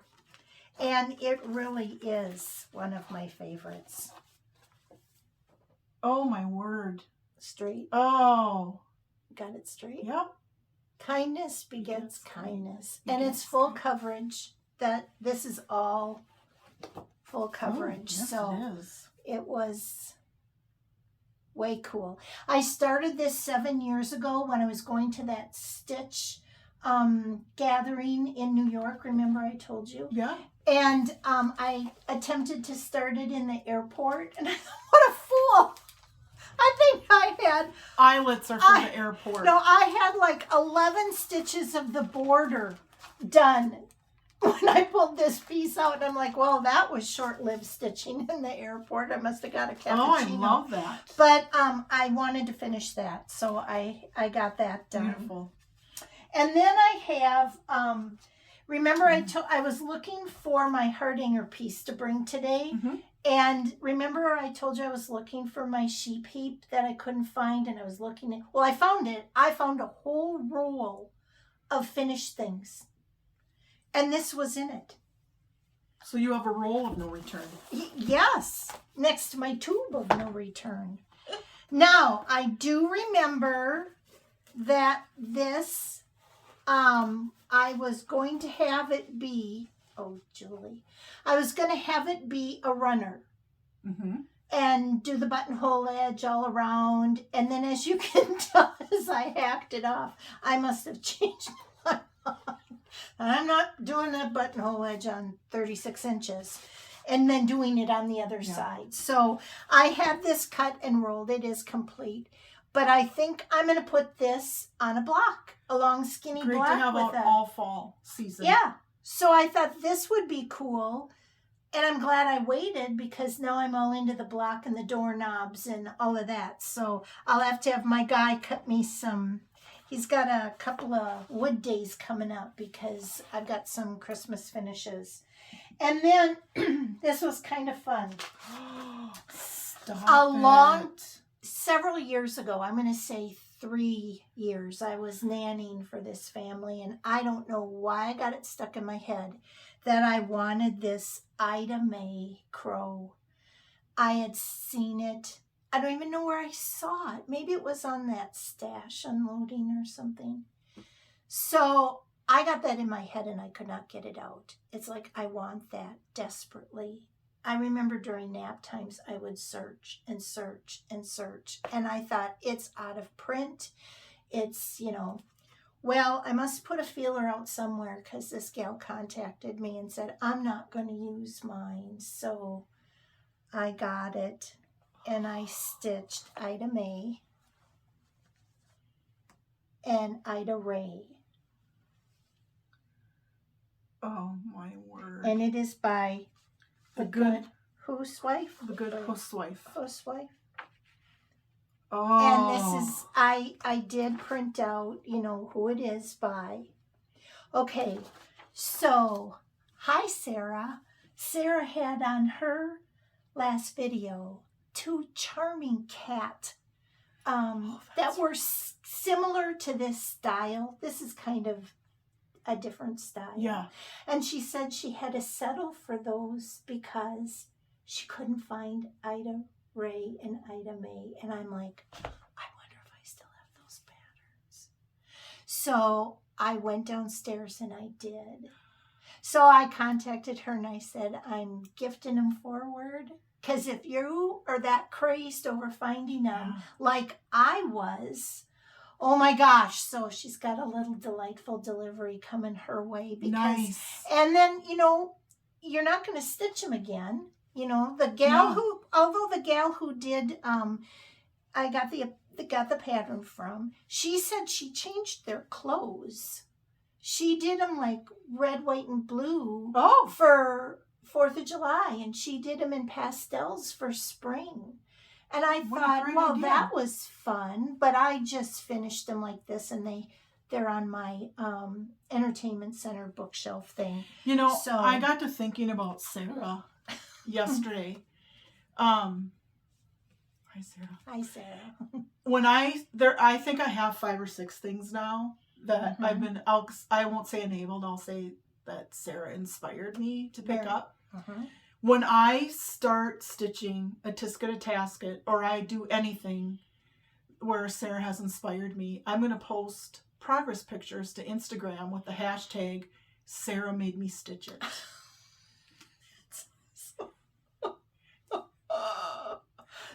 [SPEAKER 2] And it really is one of my favorites.
[SPEAKER 1] Oh my word.
[SPEAKER 2] Straight.
[SPEAKER 1] Oh.
[SPEAKER 2] Got it straight?
[SPEAKER 1] Yep.
[SPEAKER 2] Kindness begets kindness. And it's full coverage. That this is all full coverage.
[SPEAKER 1] Oh, yes,
[SPEAKER 2] so
[SPEAKER 1] it is.
[SPEAKER 2] It was way cool. I started this 7 years ago when I was going to that Stitch gathering in New York. Remember I told you?
[SPEAKER 1] Yeah.
[SPEAKER 2] And I attempted to start it in the airport. And I thought, what a fool. I think I had...
[SPEAKER 1] Eyelets are for the airport.
[SPEAKER 2] No, I had like 11 stitches of the border done when I pulled this piece out. And I'm like, well, that was short-lived stitching in the airport. I must have got a cappuccino.
[SPEAKER 1] Oh, I love that.
[SPEAKER 2] But I wanted to finish that. So I got that done.
[SPEAKER 1] Beautiful.
[SPEAKER 2] And then I have... remember I was looking for my Hardanger piece to bring today.
[SPEAKER 1] Mm-hmm.
[SPEAKER 2] And remember I told you I was looking for my sheep heap that I couldn't find, and I was looking at, well, I found it. I found a whole roll of finished things. And this was in it.
[SPEAKER 1] So you have a roll of no return.
[SPEAKER 2] Yes, next to my tube of no return. Now, I do remember that this, I was going to have it be, oh, Julie, I was going to have it be a runner.
[SPEAKER 1] Mm-hmm.
[SPEAKER 2] And do the buttonhole edge all around. And then as you can tell, as I hacked it off, I must have changed my mind. And I'm not doing that buttonhole edge on 36 inches and then doing it on the other side. So I have this cut and rolled. It is complete. But I think I'm going to put this on a block, a long skinny
[SPEAKER 1] Great
[SPEAKER 2] block.
[SPEAKER 1] to have
[SPEAKER 2] with
[SPEAKER 1] all fall season.
[SPEAKER 2] Yeah. So I thought this would be cool. And I'm glad I waited because now I'm all into the block and the doorknobs and all of that. So I'll have to have my guy cut me some. He's got a couple of wood days coming up because I've got some Christmas finishes. And then this was kind of fun. Several years ago, I'm going to say 3 years, I was nannying for this family. And I don't know why I got it stuck in my head that I wanted this Ida Mae crow. I had seen it. I don't even know where I saw it. Maybe it was on that stash unloading or something. So I got that in my head and I could not get it out. It's like, I want that desperately. I remember during nap times, I would search and search and search. And I thought, it's out of print. It's, well, I must put a feeler out somewhere because this gal contacted me and said, I'm not going to use mine. So I got it and I stitched Ida May and Ida Ray.
[SPEAKER 1] Oh, my word.
[SPEAKER 2] And it is by
[SPEAKER 1] The Good
[SPEAKER 2] Housewife.
[SPEAKER 1] The Good Housewife.
[SPEAKER 2] Housewife.
[SPEAKER 1] Oh.
[SPEAKER 2] And this is, I did print out, who it is by. Okay, so, hi Sarah. Sarah had on her last video 2 charming cat that were similar to this style. This is kind of a different style.
[SPEAKER 1] Yeah.
[SPEAKER 2] And she said she had to settle for those because she couldn't find Ida Ray and Ida May. And I'm like, I wonder if I still have those patterns. So I went downstairs and I did. So I contacted her and I said, I'm gifting them forward. Because if you are that crazed over finding them like I was, oh my gosh. So she's got a little delightful delivery coming her way. Because,
[SPEAKER 1] nice.
[SPEAKER 2] And then, you're not going to stitch them again. The gal although the gal who did, I got the pattern from, she said she changed their clothes. She did them like red, white, and blue for 4th of July, and she did them in pastels for spring. And I thought, well, idea. That was fun, but I just finished them like this, and they're on my entertainment center bookshelf thing.
[SPEAKER 1] So I got to thinking about Sarah yesterday. Hi Sarah.
[SPEAKER 2] Hi Sarah.
[SPEAKER 1] When I think I have 5 or 6 things now that I've been, I won't say enabled, I'll say that Sarah inspired me to pick up. When I start stitching a tisket, a tasket, or I do anything where Sarah has inspired me, I'm going to post progress pictures to Instagram with the hashtag Sarah made me stitch it.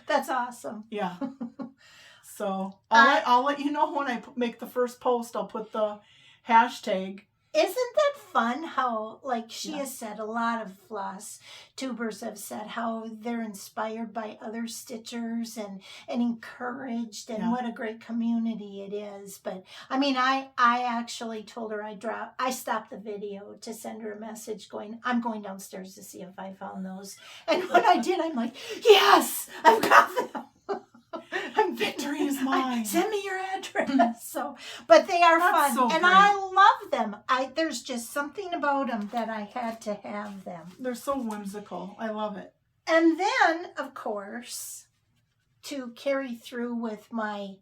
[SPEAKER 2] That's awesome.
[SPEAKER 1] Yeah. So I'll let you know when I make the first post. I'll put the hashtag.
[SPEAKER 2] Isn't that fun how, like she has said, a lot of floss tubers have said how they're inspired by other stitchers and encouraged, and what a great community it is. But I mean, I actually told her I stopped the video to send her a message going, I'm going downstairs to see if I found those. And when I did, I'm like, yes, I've got them.
[SPEAKER 1] Victory is mine.
[SPEAKER 2] Send me your address. So, but they are fun,
[SPEAKER 1] so
[SPEAKER 2] and
[SPEAKER 1] great.
[SPEAKER 2] I love them. There's just something about them that I had to have them.
[SPEAKER 1] They're so whimsical. I love it.
[SPEAKER 2] And then, of course, to carry through with my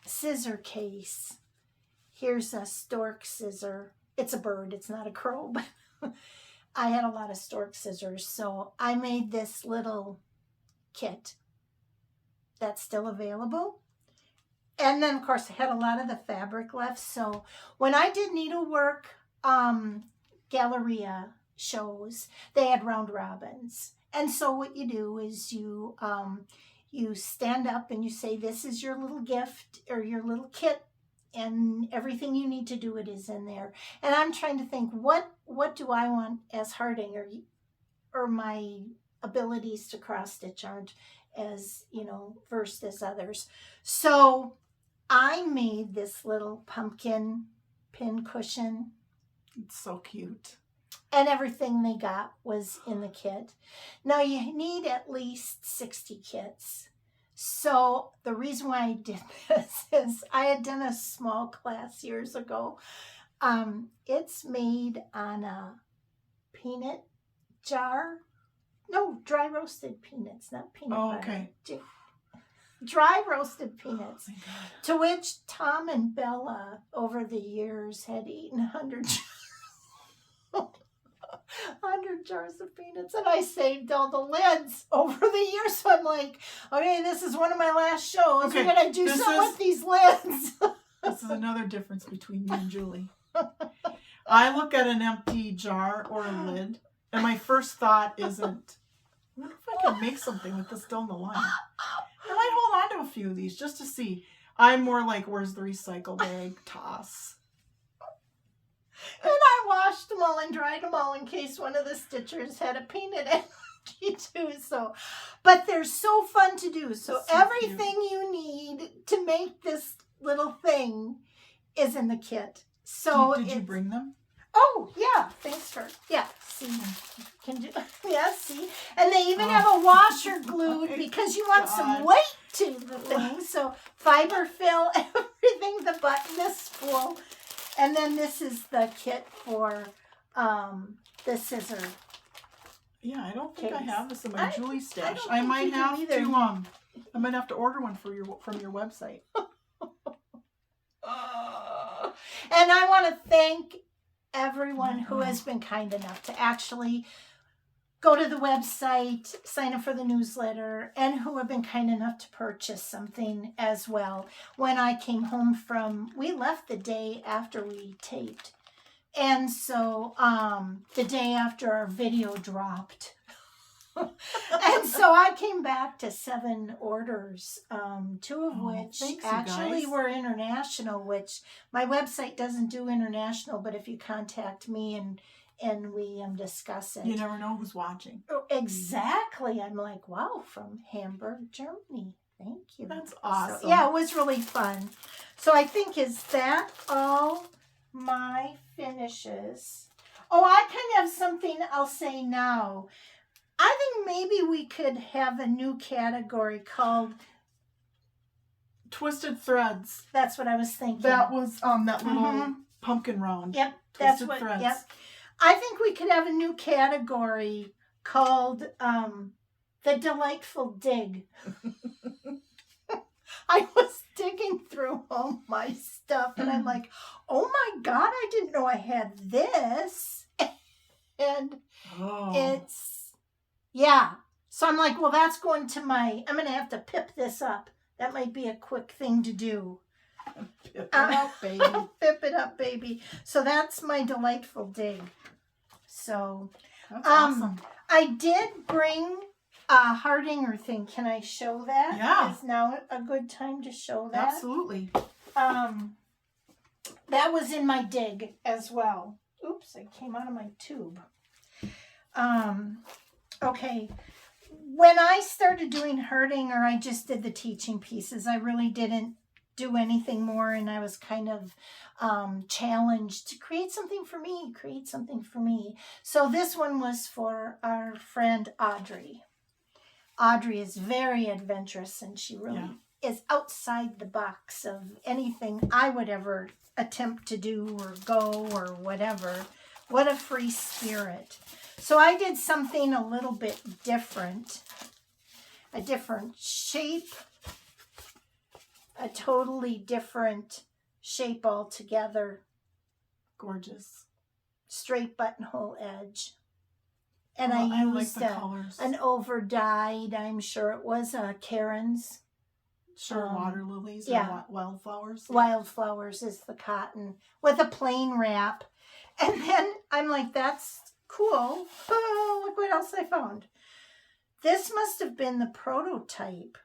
[SPEAKER 2] scissor case, here's a stork scissor. It's a bird. It's not a crow, but I had a lot of stork scissors, so I made this little kit. That's still available. And then, of course, I had a lot of the fabric left. So when I did needlework Galleria shows, they had round robins. And so what you do is you stand up and you say, this is your little gift or your little kit, and everything you need to do it is in there. And I'm trying to think, what do I want as Hardanger, or my abilities to cross stitch aren't as, versed as others. So I made this little pumpkin pin cushion.
[SPEAKER 1] It's so cute.
[SPEAKER 2] And everything they got was in the kit. Now you need at least 60 kits. So the reason why I did this is I had done a small class years ago. It's made on a peanut jar. No, dry roasted peanuts, not peanut butter.
[SPEAKER 1] Okay.
[SPEAKER 2] Dry roasted peanuts.
[SPEAKER 1] Oh my God.
[SPEAKER 2] To which Tom and Bella over the years had eaten 100 jars of peanuts, and I saved all the lids over the years. So I'm like, okay, this is one of my last shows.
[SPEAKER 1] Okay,
[SPEAKER 2] We're gonna do something with these lids.
[SPEAKER 1] This is another difference between me and Julie. I look at an empty jar or a lid, and my first thought isn't, wonder if I can make something with this down the line. I might hold on to a few of these just to see. I'm more like, where's the recycle bag? Toss.
[SPEAKER 2] And I washed them all and dried them all in case one of the stitchers had a peanut allergy too. So, but they're so fun to do. So everything you need to make this little thing is in the kit. So
[SPEAKER 1] did you bring them?
[SPEAKER 2] Oh yeah, thanks for see. Can do see. And they even have a washer glued because you want some weight to the thing. So fiber fill, everything, the button, the spool. And then this is the kit for the scissor.
[SPEAKER 1] Yeah, I don't think I have this in my Julie stash.
[SPEAKER 2] I
[SPEAKER 1] might have to I might have to order one from your website.
[SPEAKER 2] And I want to thank everyone who has been kind enough to actually go to the website, sign up for the newsletter, and who have been kind enough to purchase something as well. When I came home we left the day after we taped. And so the day after our video dropped. And so I came back to 7 orders, 2 of which actually were international, which my website doesn't do international, but if you contact me and we discuss it.
[SPEAKER 1] You never know who's watching.
[SPEAKER 2] Oh, exactly. I'm like, wow, from Hamburg, Germany. Thank you.
[SPEAKER 1] That's awesome.
[SPEAKER 2] So, yeah, it was really fun. So I think, is that all my finishes? Oh, I kind of have something I'll say now. I think maybe we could have a new category called
[SPEAKER 1] Twisted Threads.
[SPEAKER 2] That's what I was thinking.
[SPEAKER 1] That was that little pumpkin round.
[SPEAKER 2] Yep,
[SPEAKER 1] Twisted Threads.
[SPEAKER 2] Yep. I think we could have a new category called The Delightful Dig. I was digging through all my stuff and I'm like, oh my God, I didn't know I had this. And it's, So I'm like, well, that's going to I'm going to have to pip this up. That might be a quick thing to do.
[SPEAKER 1] Pip it up, baby.
[SPEAKER 2] Pip it up, baby. So that's my delightful dig. So,
[SPEAKER 1] that's awesome.
[SPEAKER 2] I did bring a Hardanger thing. Can I show that?
[SPEAKER 1] Yeah.
[SPEAKER 2] Is now a good time to show that?
[SPEAKER 1] Absolutely.
[SPEAKER 2] That was in my dig as well. Oops, I came out of my tube. Okay. When I started doing Hardanger, I just did the teaching pieces. I really didn't do anything more, and I was kind of challenged to create something for me. So this one was for our friend Audrey. Audrey is very adventurous, and she really is outside the box of anything I would ever attempt to do or go or whatever. What a free spirit. So I did something a little bit different, a different shape, a totally different shape altogether.
[SPEAKER 1] Gorgeous.
[SPEAKER 2] Straight buttonhole edge. And
[SPEAKER 1] I
[SPEAKER 2] used
[SPEAKER 1] like the colors.
[SPEAKER 2] an over-dyed, I'm sure it was Karen's.
[SPEAKER 1] Sure, water lilies or wildflowers.
[SPEAKER 2] Wildflowers is the cotton with a plain wrap. And then I'm like, that's cool. Oh, look what else I found. This must have been the prototype.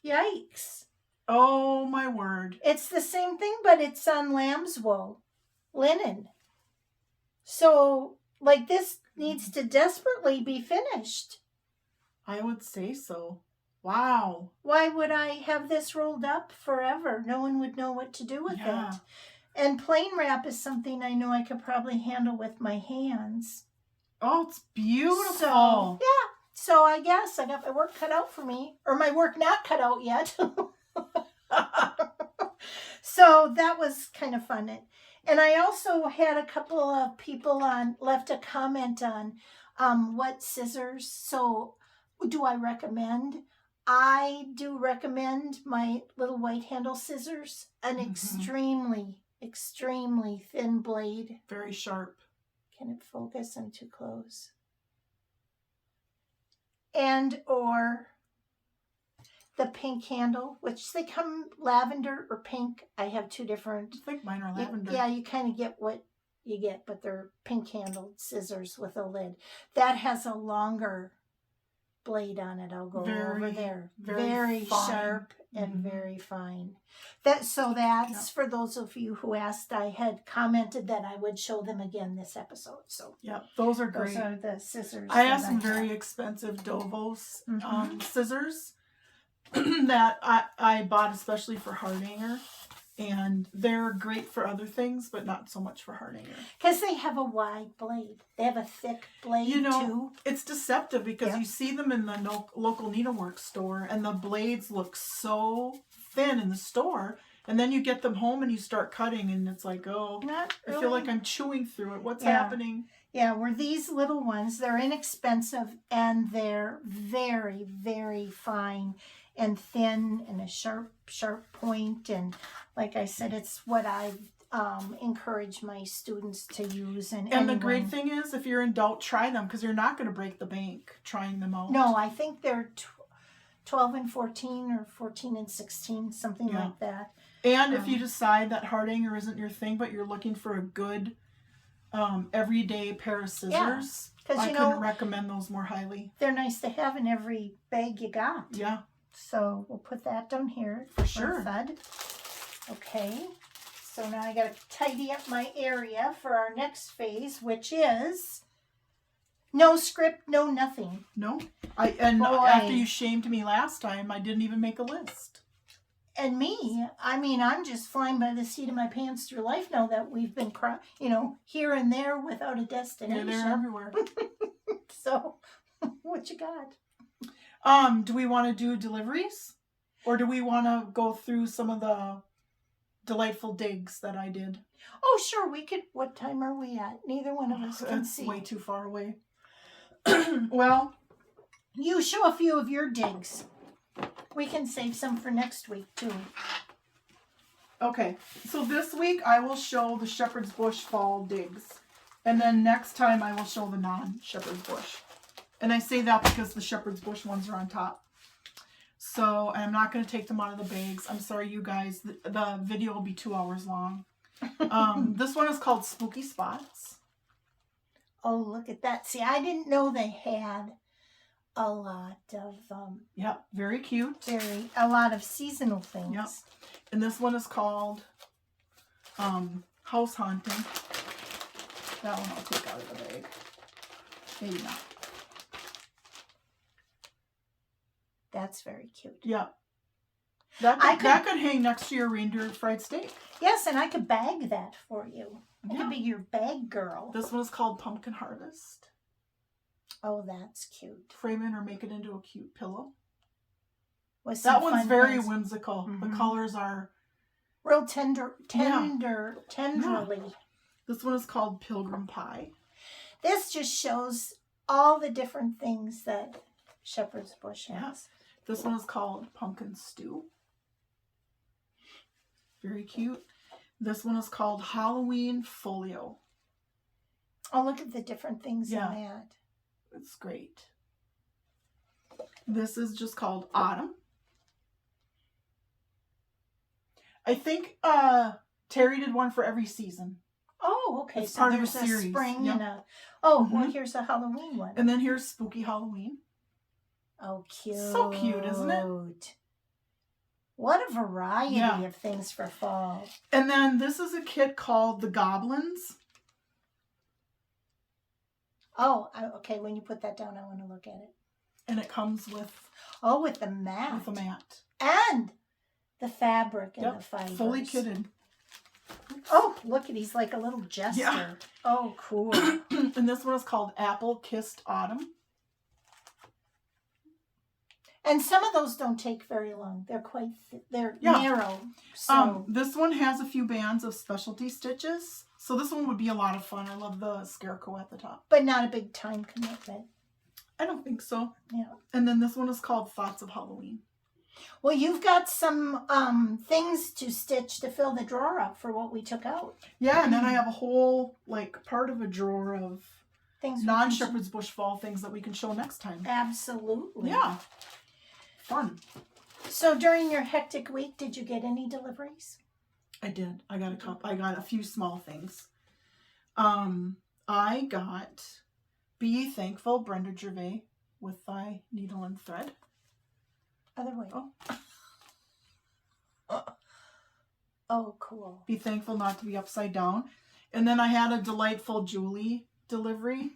[SPEAKER 2] Yikes.
[SPEAKER 1] Oh, my word.
[SPEAKER 2] It's the same thing, but it's on lamb's wool, linen. So, like, this needs to desperately be finished.
[SPEAKER 1] I would say so. Wow.
[SPEAKER 2] Why would I have this rolled up forever? No one would know what to do with it. And plain wrap is something I know I could probably handle with my hands.
[SPEAKER 1] Oh, it's beautiful.
[SPEAKER 2] So, yeah. So I guess I got my work cut out for me. Or my work not cut out yet. So that was kind of fun. And I also had a couple of people left a comment on what scissors. So do I recommend? I do recommend my little white handle scissors. An extremely thin blade.
[SPEAKER 1] Very sharp.
[SPEAKER 2] Can it focus? I'm too close. And or the pink handle, which they come lavender or pink. I have 2 different.
[SPEAKER 1] I think mine are lavender.
[SPEAKER 2] Yeah, you kind of get what you get, but they're pink handled scissors with a lid. That has a longer blade on it. I'll go over there. Very sharp and very fine. That's for those of you who asked. I had commented that I would show them again this episode. So
[SPEAKER 1] those are great.
[SPEAKER 2] Those are the scissors.
[SPEAKER 1] I have some very expensive Dovos scissors that I bought especially for Hardanger. And they're great for other things, but not so much for Hardanger.
[SPEAKER 2] Because they have a wide blade. They have a thick blade, too.
[SPEAKER 1] It's deceptive because you see them in the local needlework store, and the blades look so thin in the store. And then you get them home and you start cutting, and it's like, I feel like I'm chewing through it. What's happening?
[SPEAKER 2] Yeah, were these little ones. They're inexpensive, and they're very, very fine and thin and a sharp point. And like I said, it's what I've encouraged my students to use. And
[SPEAKER 1] the great thing is, if you're in doubt, try them, because you're not going to break the bank trying them out.
[SPEAKER 2] No, I think they're 12 and 14 or 14 and 16, something like that.
[SPEAKER 1] And if you decide that Hardanger isn't your thing, but you're looking for a good everyday pair of scissors, I couldn't recommend those more highly.
[SPEAKER 2] They're nice to have in every bag you got.
[SPEAKER 1] Yeah.
[SPEAKER 2] So we'll put that down here
[SPEAKER 1] for sure.
[SPEAKER 2] Thud. Okay. So now I got to tidy up my area for our next phase, which is no script, no nothing.
[SPEAKER 1] No. After you shamed me last time, I didn't even make a list.
[SPEAKER 2] And me, I mean, I'm just flying by the seat of my pants through life now that we've been, here and there without a destination.
[SPEAKER 1] They're everywhere.
[SPEAKER 2] So, what you got?
[SPEAKER 1] Do we want to do deliveries? Or do we want to go through some of the delightful digs that I did?
[SPEAKER 2] Oh, sure. We could. What time are we at? Neither one of us can see.
[SPEAKER 1] Way too far away. Well,
[SPEAKER 2] you show a few of your digs. We can save some for next week, too.
[SPEAKER 1] Okay. So this week I will show the Shepherd's Bush fall digs. And then next time I will show the non-Shepherd's Bush. And I say that because the Shepherd's Bush ones are on top. So I'm not going to take them out of the bags. I'm sorry, you guys. The video will be 2 hours long. This one is called Spooky Spots.
[SPEAKER 2] Oh, look at that. See, I didn't know they had a lot of...
[SPEAKER 1] very cute.
[SPEAKER 2] A lot of seasonal things.
[SPEAKER 1] Yep. And this one is called House Haunting. That one I'll take out of the bag. Maybe not.
[SPEAKER 2] That's very cute.
[SPEAKER 1] Yeah. That could hang next to your reindeer fried steak.
[SPEAKER 2] Yes, and I could bag that for you. I could be your bag girl.
[SPEAKER 1] This one is called Pumpkin Harvest.
[SPEAKER 2] Oh, that's cute.
[SPEAKER 1] Frame it or make it into a cute pillow.
[SPEAKER 2] That
[SPEAKER 1] one's very whimsical. Mm-hmm. The colors are...
[SPEAKER 2] real tenderly.
[SPEAKER 1] Yeah. This one is called Pilgrim Pie.
[SPEAKER 2] This just shows all the different things that Shepherd's Bush has.
[SPEAKER 1] This one is called Pumpkin Stew. Very cute. This one is called Halloween Folio.
[SPEAKER 2] Oh, look at the different things in that.
[SPEAKER 1] It's great. This is just called Autumn. I think Tarry did one for every season.
[SPEAKER 2] Oh, okay.
[SPEAKER 1] It's part of a series.
[SPEAKER 2] Spring and a... Oh, well, here's a Halloween one.
[SPEAKER 1] And then here's Spooky Halloween.
[SPEAKER 2] Oh, cute.
[SPEAKER 1] So cute, isn't it?
[SPEAKER 2] What a variety of things for fall.
[SPEAKER 1] And then this is a kit called The Goblins.
[SPEAKER 2] Oh, okay. When you put that down, I want to look at it.
[SPEAKER 1] And it comes with...
[SPEAKER 2] Oh, with the mat.
[SPEAKER 1] With the mat.
[SPEAKER 2] And the fabric and the fibers.
[SPEAKER 1] Fully kitted.
[SPEAKER 2] Oh, look at, he's like a little jester.
[SPEAKER 1] Yeah.
[SPEAKER 2] Oh, cool.
[SPEAKER 1] And this one is called Apple Kissed Autumn.
[SPEAKER 2] And some of those don't take very long. They're quite, they're narrow. So
[SPEAKER 1] this one has a few bands of specialty stitches. So this one would be a lot of fun. I love the scarecrow at the top.
[SPEAKER 2] But not a big time commitment.
[SPEAKER 1] I don't think so.
[SPEAKER 2] Yeah.
[SPEAKER 1] And then this one is called Thoughts of Halloween.
[SPEAKER 2] Well, you've got some things to stitch to fill the drawer up for what we took out.
[SPEAKER 1] Yeah, and then I have a whole, part of a drawer of
[SPEAKER 2] things
[SPEAKER 1] non-Shepherd's Bush fall things that we can show next time.
[SPEAKER 2] Absolutely.
[SPEAKER 1] Yeah. Fun.
[SPEAKER 2] So during your hectic week, did you get any deliveries?
[SPEAKER 1] I did. I got a few small things. I got Be Ye Thankful, Brenda Gervais, with Thy Needle and Thread.
[SPEAKER 2] Other way. Oh, cool.
[SPEAKER 1] Be thankful not to be upside down. And then I had a Delightful Julie delivery.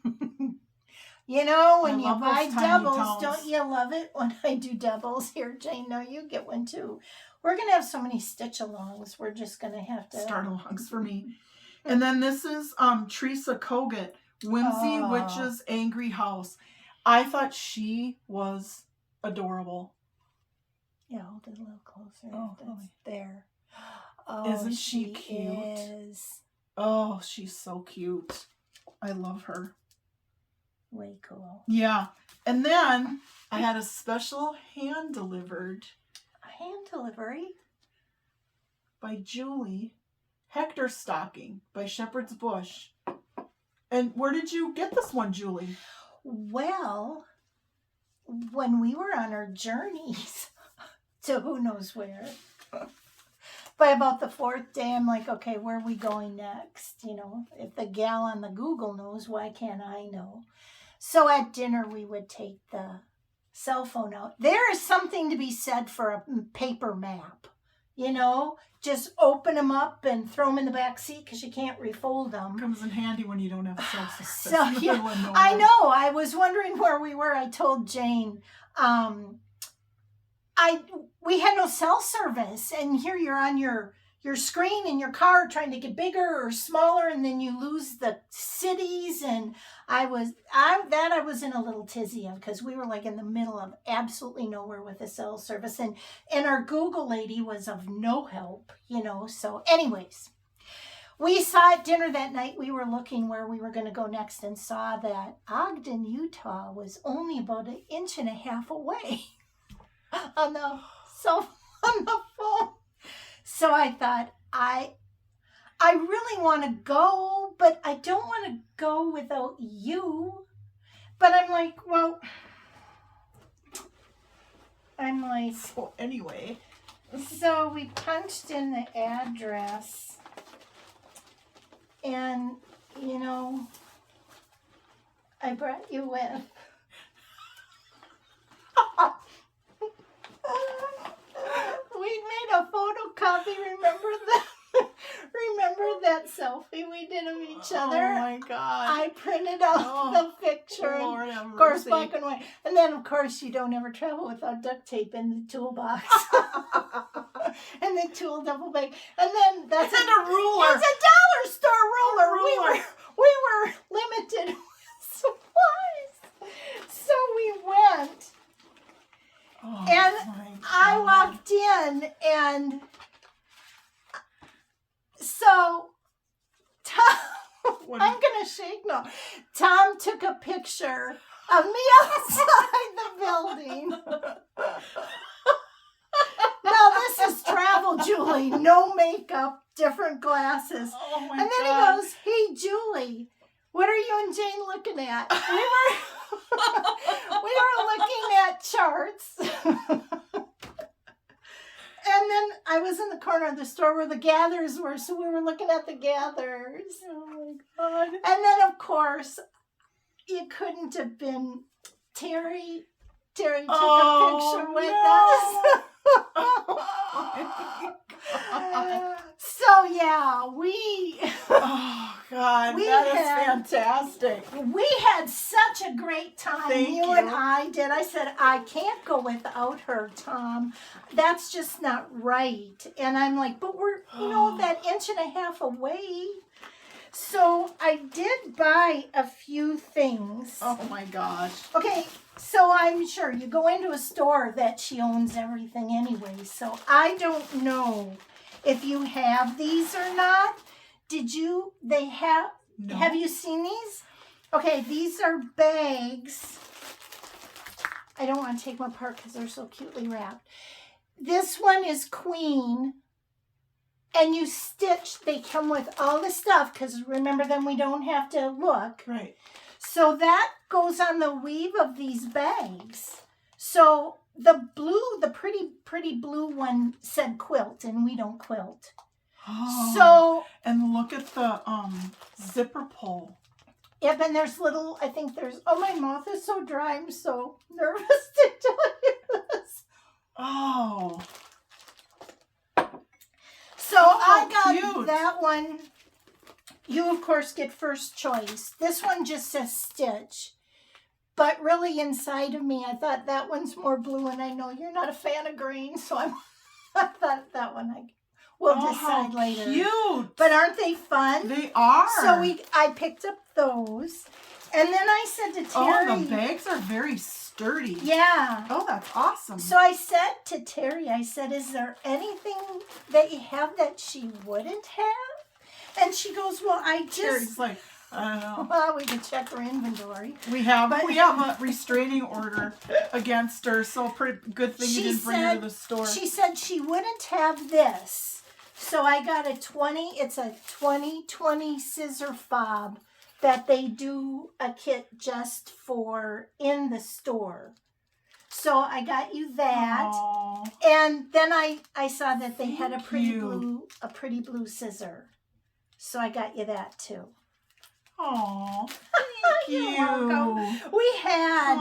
[SPEAKER 2] You know, when
[SPEAKER 1] I
[SPEAKER 2] you
[SPEAKER 1] love
[SPEAKER 2] buy
[SPEAKER 1] those tiny
[SPEAKER 2] doubles,
[SPEAKER 1] towels.
[SPEAKER 2] don't you love it when I do doubles? Here, Jane, no, you get one too. We're going to have so many stitch-alongs. We're just going to have to...
[SPEAKER 1] Start-alongs for me. And then this is Teresa Kogut, Whimsy Witch's Angry House. I thought she was adorable.
[SPEAKER 2] Yeah, hold it a little closer.
[SPEAKER 1] Oh,
[SPEAKER 2] That's
[SPEAKER 1] really?
[SPEAKER 2] There. Oh,
[SPEAKER 1] Isn't she cute?
[SPEAKER 2] Is.
[SPEAKER 1] Oh, she's so cute. I love her.
[SPEAKER 2] Way cool.
[SPEAKER 1] Yeah. And then I had a special hand-delivered
[SPEAKER 2] Hand delivery?
[SPEAKER 1] by Julie, Hector Stocking by Shepherd's Bush. And where did you get this one, Julie?
[SPEAKER 2] Well, when we were on our journeys to who knows where, by about the fourth day, I'm like, okay, where are we going next? You know, if the gal on the Google knows, why can't I know? So at dinner, we would take the cell phone out. There is something to be said for a paper map. You know, just open them up and throw them in the back seat because you can't refold them.
[SPEAKER 1] Comes in handy when you don't have cell service.
[SPEAKER 2] So, yeah, I know. I was wondering where we were. I told Jane, we had no cell service, and here you're on your screen in your car trying to get bigger or smaller, and then you lose the cities. And I was in a little tizzy of, because we were like in the middle of absolutely nowhere with a cell service, and our Google lady was of no help, you know. So anyways, we saw at dinner that night, we were looking where we were going to go next and saw that Ogden, Utah was only about 1.5 inches away on the phone. So I thought, I really want to go, but I don't want to go without you. But I'm like,
[SPEAKER 1] So anyway.
[SPEAKER 2] So we punched in the address, and, you know, I brought you with. We made a photocopy. Remember that selfie we did of each other?
[SPEAKER 1] Oh my God.
[SPEAKER 2] I printed out the picture.
[SPEAKER 1] Lord
[SPEAKER 2] Of course, black and white. And then, of course, you don't ever travel without duct tape in the toolbox. And the tool double bag. And then that's
[SPEAKER 1] a ruler.
[SPEAKER 2] It's a dollar store ruler. We were limited with supplies. So we went.
[SPEAKER 1] Oh,
[SPEAKER 2] And I
[SPEAKER 1] God.
[SPEAKER 2] walked in, and so Tom, I'm going to shake now. Tom took a picture of me outside the building. Now, this is travel, Julie. No makeup, different glasses.
[SPEAKER 1] Oh my
[SPEAKER 2] And then
[SPEAKER 1] God.
[SPEAKER 2] he goes, "Hey, Julie, what are you and Jane looking at?" We were looking at charts. And then I was in the corner of the store where the gathers were, so we were looking at the gathers.
[SPEAKER 1] Oh my God.
[SPEAKER 2] And then, of course, it couldn't have been Tarry. Tarry took a picture with us. So, yeah,
[SPEAKER 1] Oh God, that is fantastic.
[SPEAKER 2] We had such a great time.
[SPEAKER 1] Thank you.
[SPEAKER 2] And I did. I said, I can't go without her, Tom. That's just not right. And I'm like, but we're, that 1.5 inches away. So I did buy a few things.
[SPEAKER 1] Oh my gosh.
[SPEAKER 2] Okay, so I'm sure you go into a store that she owns everything anyway. So I don't know if you have these or not.
[SPEAKER 1] No.
[SPEAKER 2] Have you seen these? Okay, these are bags. I don't want to take them apart because they're so cutely wrapped. This one is Queen. And you stitch, they come with all the stuff, because remember, then we don't have to look.
[SPEAKER 1] Right.
[SPEAKER 2] So that goes on the weave of these bags. So the blue, the pretty blue one said quilt, and we don't quilt.
[SPEAKER 1] Oh,
[SPEAKER 2] So,
[SPEAKER 1] and look at the zipper pull.
[SPEAKER 2] yep, and there's little, I think there's, oh, my mouth is so dry. I'm so nervous to tell you this.
[SPEAKER 1] Oh.
[SPEAKER 2] So I got that one. You, of course, get first choice. This one just says Stitch. But really inside of me, I thought that one's more blue, and I know you're not a fan of green, so I thought that one we'll decide later.
[SPEAKER 1] Cute.
[SPEAKER 2] But aren't they fun?
[SPEAKER 1] They are.
[SPEAKER 2] So I picked up those, and then I said to Tarry.
[SPEAKER 1] Oh, the bags are very sturdy.
[SPEAKER 2] Yeah.
[SPEAKER 1] Oh, that's awesome.
[SPEAKER 2] So I said to Tarry, I said, is there anything that you have that she wouldn't have? And she goes, well, I just...
[SPEAKER 1] Tarry's like, I don't know.
[SPEAKER 2] Well, we can check her inventory.
[SPEAKER 1] We have a restraining order against her, so pretty good thing you didn't bring her to the store.
[SPEAKER 2] She said she wouldn't have this. So I got it's a 2020 scissor fob that they do a kit just for in the store. So I got you that.
[SPEAKER 1] Aww.
[SPEAKER 2] And then I saw that they had a pretty blue scissor. So I got you that too.
[SPEAKER 1] Aw,
[SPEAKER 2] You're welcome. We had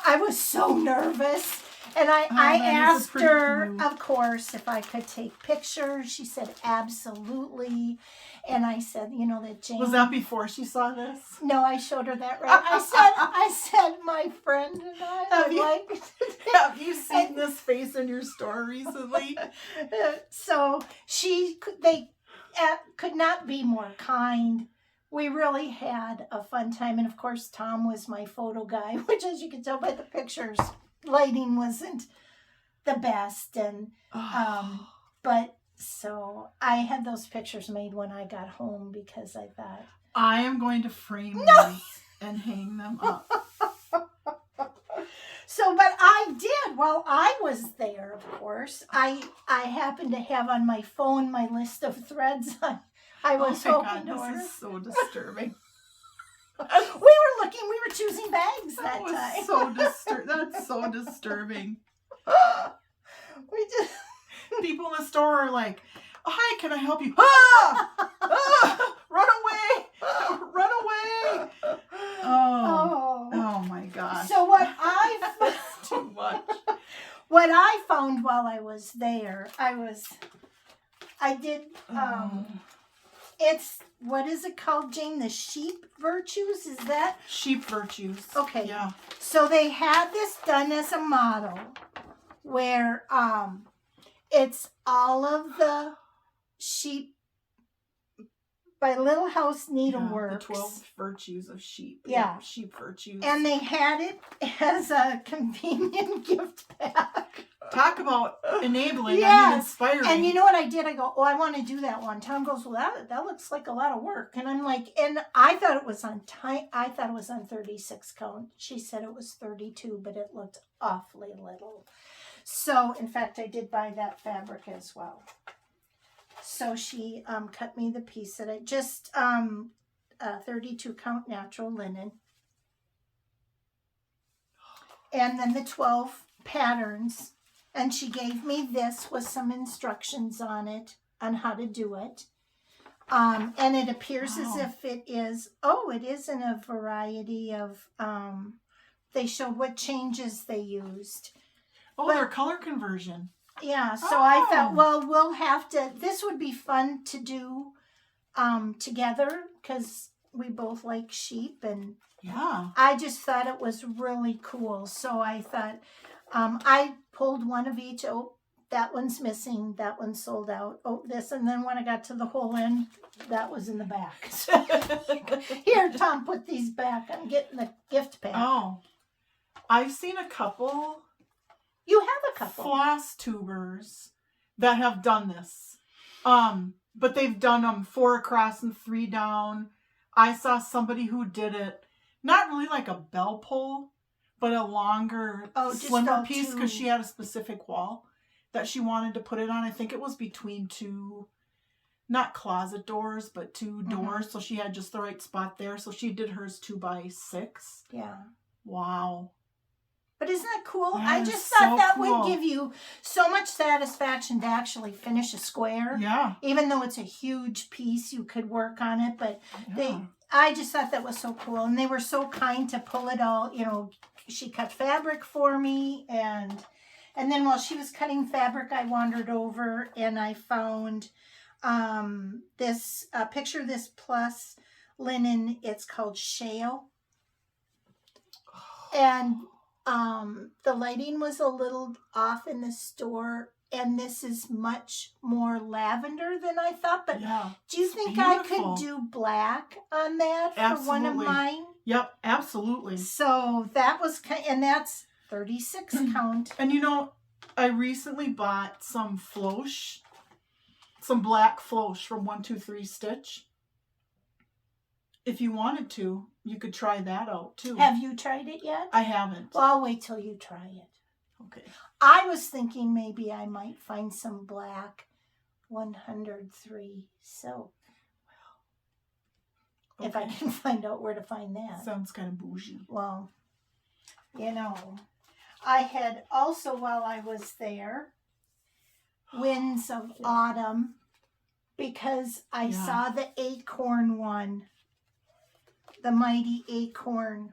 [SPEAKER 2] I was so nervous. And I asked her, of course, if I could take pictures. She said, absolutely. And I said, that Jane...
[SPEAKER 1] Was that before she saw this?
[SPEAKER 2] No, I showed her that right. I said, my friend and I
[SPEAKER 1] Have you seen this face in your store recently?
[SPEAKER 2] So they could not be more kind. We really had a fun time. And of course, Tom was my photo guy, which, as you can tell by the pictures, lighting wasn't the best. And but so I had those pictures made when I got home because I thought,
[SPEAKER 1] I am going to frame these and hang them up.
[SPEAKER 2] So, but I did while I was there, of course. I happened to have on my phone my list of threads I was hoping to order.
[SPEAKER 1] This is so disturbing.
[SPEAKER 2] We were choosing bags that time.
[SPEAKER 1] That's so disturbing.
[SPEAKER 2] We just
[SPEAKER 1] People in the store are like, hi, can I help you? Ah! Run away! Run away! Oh my gosh.
[SPEAKER 2] So what
[SPEAKER 1] That's too much.
[SPEAKER 2] What I found while I was there, it's, what is it called, Jane? The sheep virtues? Is that?
[SPEAKER 1] Sheep virtues.
[SPEAKER 2] Okay.
[SPEAKER 1] Yeah.
[SPEAKER 2] So they had this done as a model where it's all of the sheep by Little House Needleworks.
[SPEAKER 1] The 12 virtues of sheep.
[SPEAKER 2] Yeah.
[SPEAKER 1] Sheep virtues.
[SPEAKER 2] And they had it as a convenient gift pack.
[SPEAKER 1] Talk about enabling.
[SPEAKER 2] Yes.
[SPEAKER 1] I mean, inspiring.
[SPEAKER 2] And you know what I did? I go, I want to do that one. Tom goes, well, that looks like a lot of work. And I'm like, and I thought it was on 36 count. She said it was 32, but it looked awfully little. So, in fact, I did buy that fabric as well. So she cut me the piece that I just 32 count natural linen. And then the 12 patterns. And she gave me this with some instructions on it, on how to do it. And it appears as if it is in a variety of, they showed what changes they used.
[SPEAKER 1] Oh, their color conversion.
[SPEAKER 2] Yeah, so I thought, well, we'll have to, this would be fun to do together because we both like sheep. And
[SPEAKER 1] yeah,
[SPEAKER 2] I just thought it was really cool. So I thought, I pulled one of each. Oh, that one's missing. That one's sold out. Oh, this. And then when I got to the whole end, that was in the back. Here, Tom, put these back. I'm getting the gift pack.
[SPEAKER 1] Oh, I've seen a couple.
[SPEAKER 2] You have a couple.
[SPEAKER 1] Flosstubers that have done this. But they've done them 4 across and 3 down. I saw somebody who did it, not really like a bell pull, but a longer, slimmer piece because she had a specific wall that she wanted to put it on. I think it was between 2, not closet doors, but 2 doors. So she had just the right spot there. So she did hers 2 by 6.
[SPEAKER 2] Yeah.
[SPEAKER 1] Wow.
[SPEAKER 2] But isn't that cool?
[SPEAKER 1] That
[SPEAKER 2] I
[SPEAKER 1] is
[SPEAKER 2] just thought
[SPEAKER 1] so
[SPEAKER 2] that
[SPEAKER 1] cool.
[SPEAKER 2] would give you so much satisfaction to actually finish a square.
[SPEAKER 1] Yeah.
[SPEAKER 2] Even though it's a huge piece, you could work on it. But
[SPEAKER 1] Yeah.
[SPEAKER 2] I just thought that was so cool. And they were so kind to pull it all. You know, she cut fabric for me. And then while she was cutting fabric, I wandered over and I found this picture, this plus linen. It's called Shale. And the lighting was a little off in the store, and this is much more lavender than I thought. But
[SPEAKER 1] Yeah.
[SPEAKER 2] do you think
[SPEAKER 1] beautiful.
[SPEAKER 2] I could do black on that for one of
[SPEAKER 1] Absolutely.
[SPEAKER 2] mine?
[SPEAKER 1] Yep, absolutely.
[SPEAKER 2] So that was and that's 36 count.
[SPEAKER 1] And you know, I recently bought some floche, some black floche from 123 Stitch. If you wanted to, you could try that out too.
[SPEAKER 2] Have you tried it yet?
[SPEAKER 1] I haven't.
[SPEAKER 2] Well, I'll wait till you try it.
[SPEAKER 1] Okay.
[SPEAKER 2] I was thinking maybe I might find some black 103 silk.
[SPEAKER 1] Okay.
[SPEAKER 2] If I can find out where to find that.
[SPEAKER 1] Sounds kind of bougie.
[SPEAKER 2] Well, you know, I had also, while I was there, Winds of Autumn, because I saw the acorn one, the Mighty Acorn.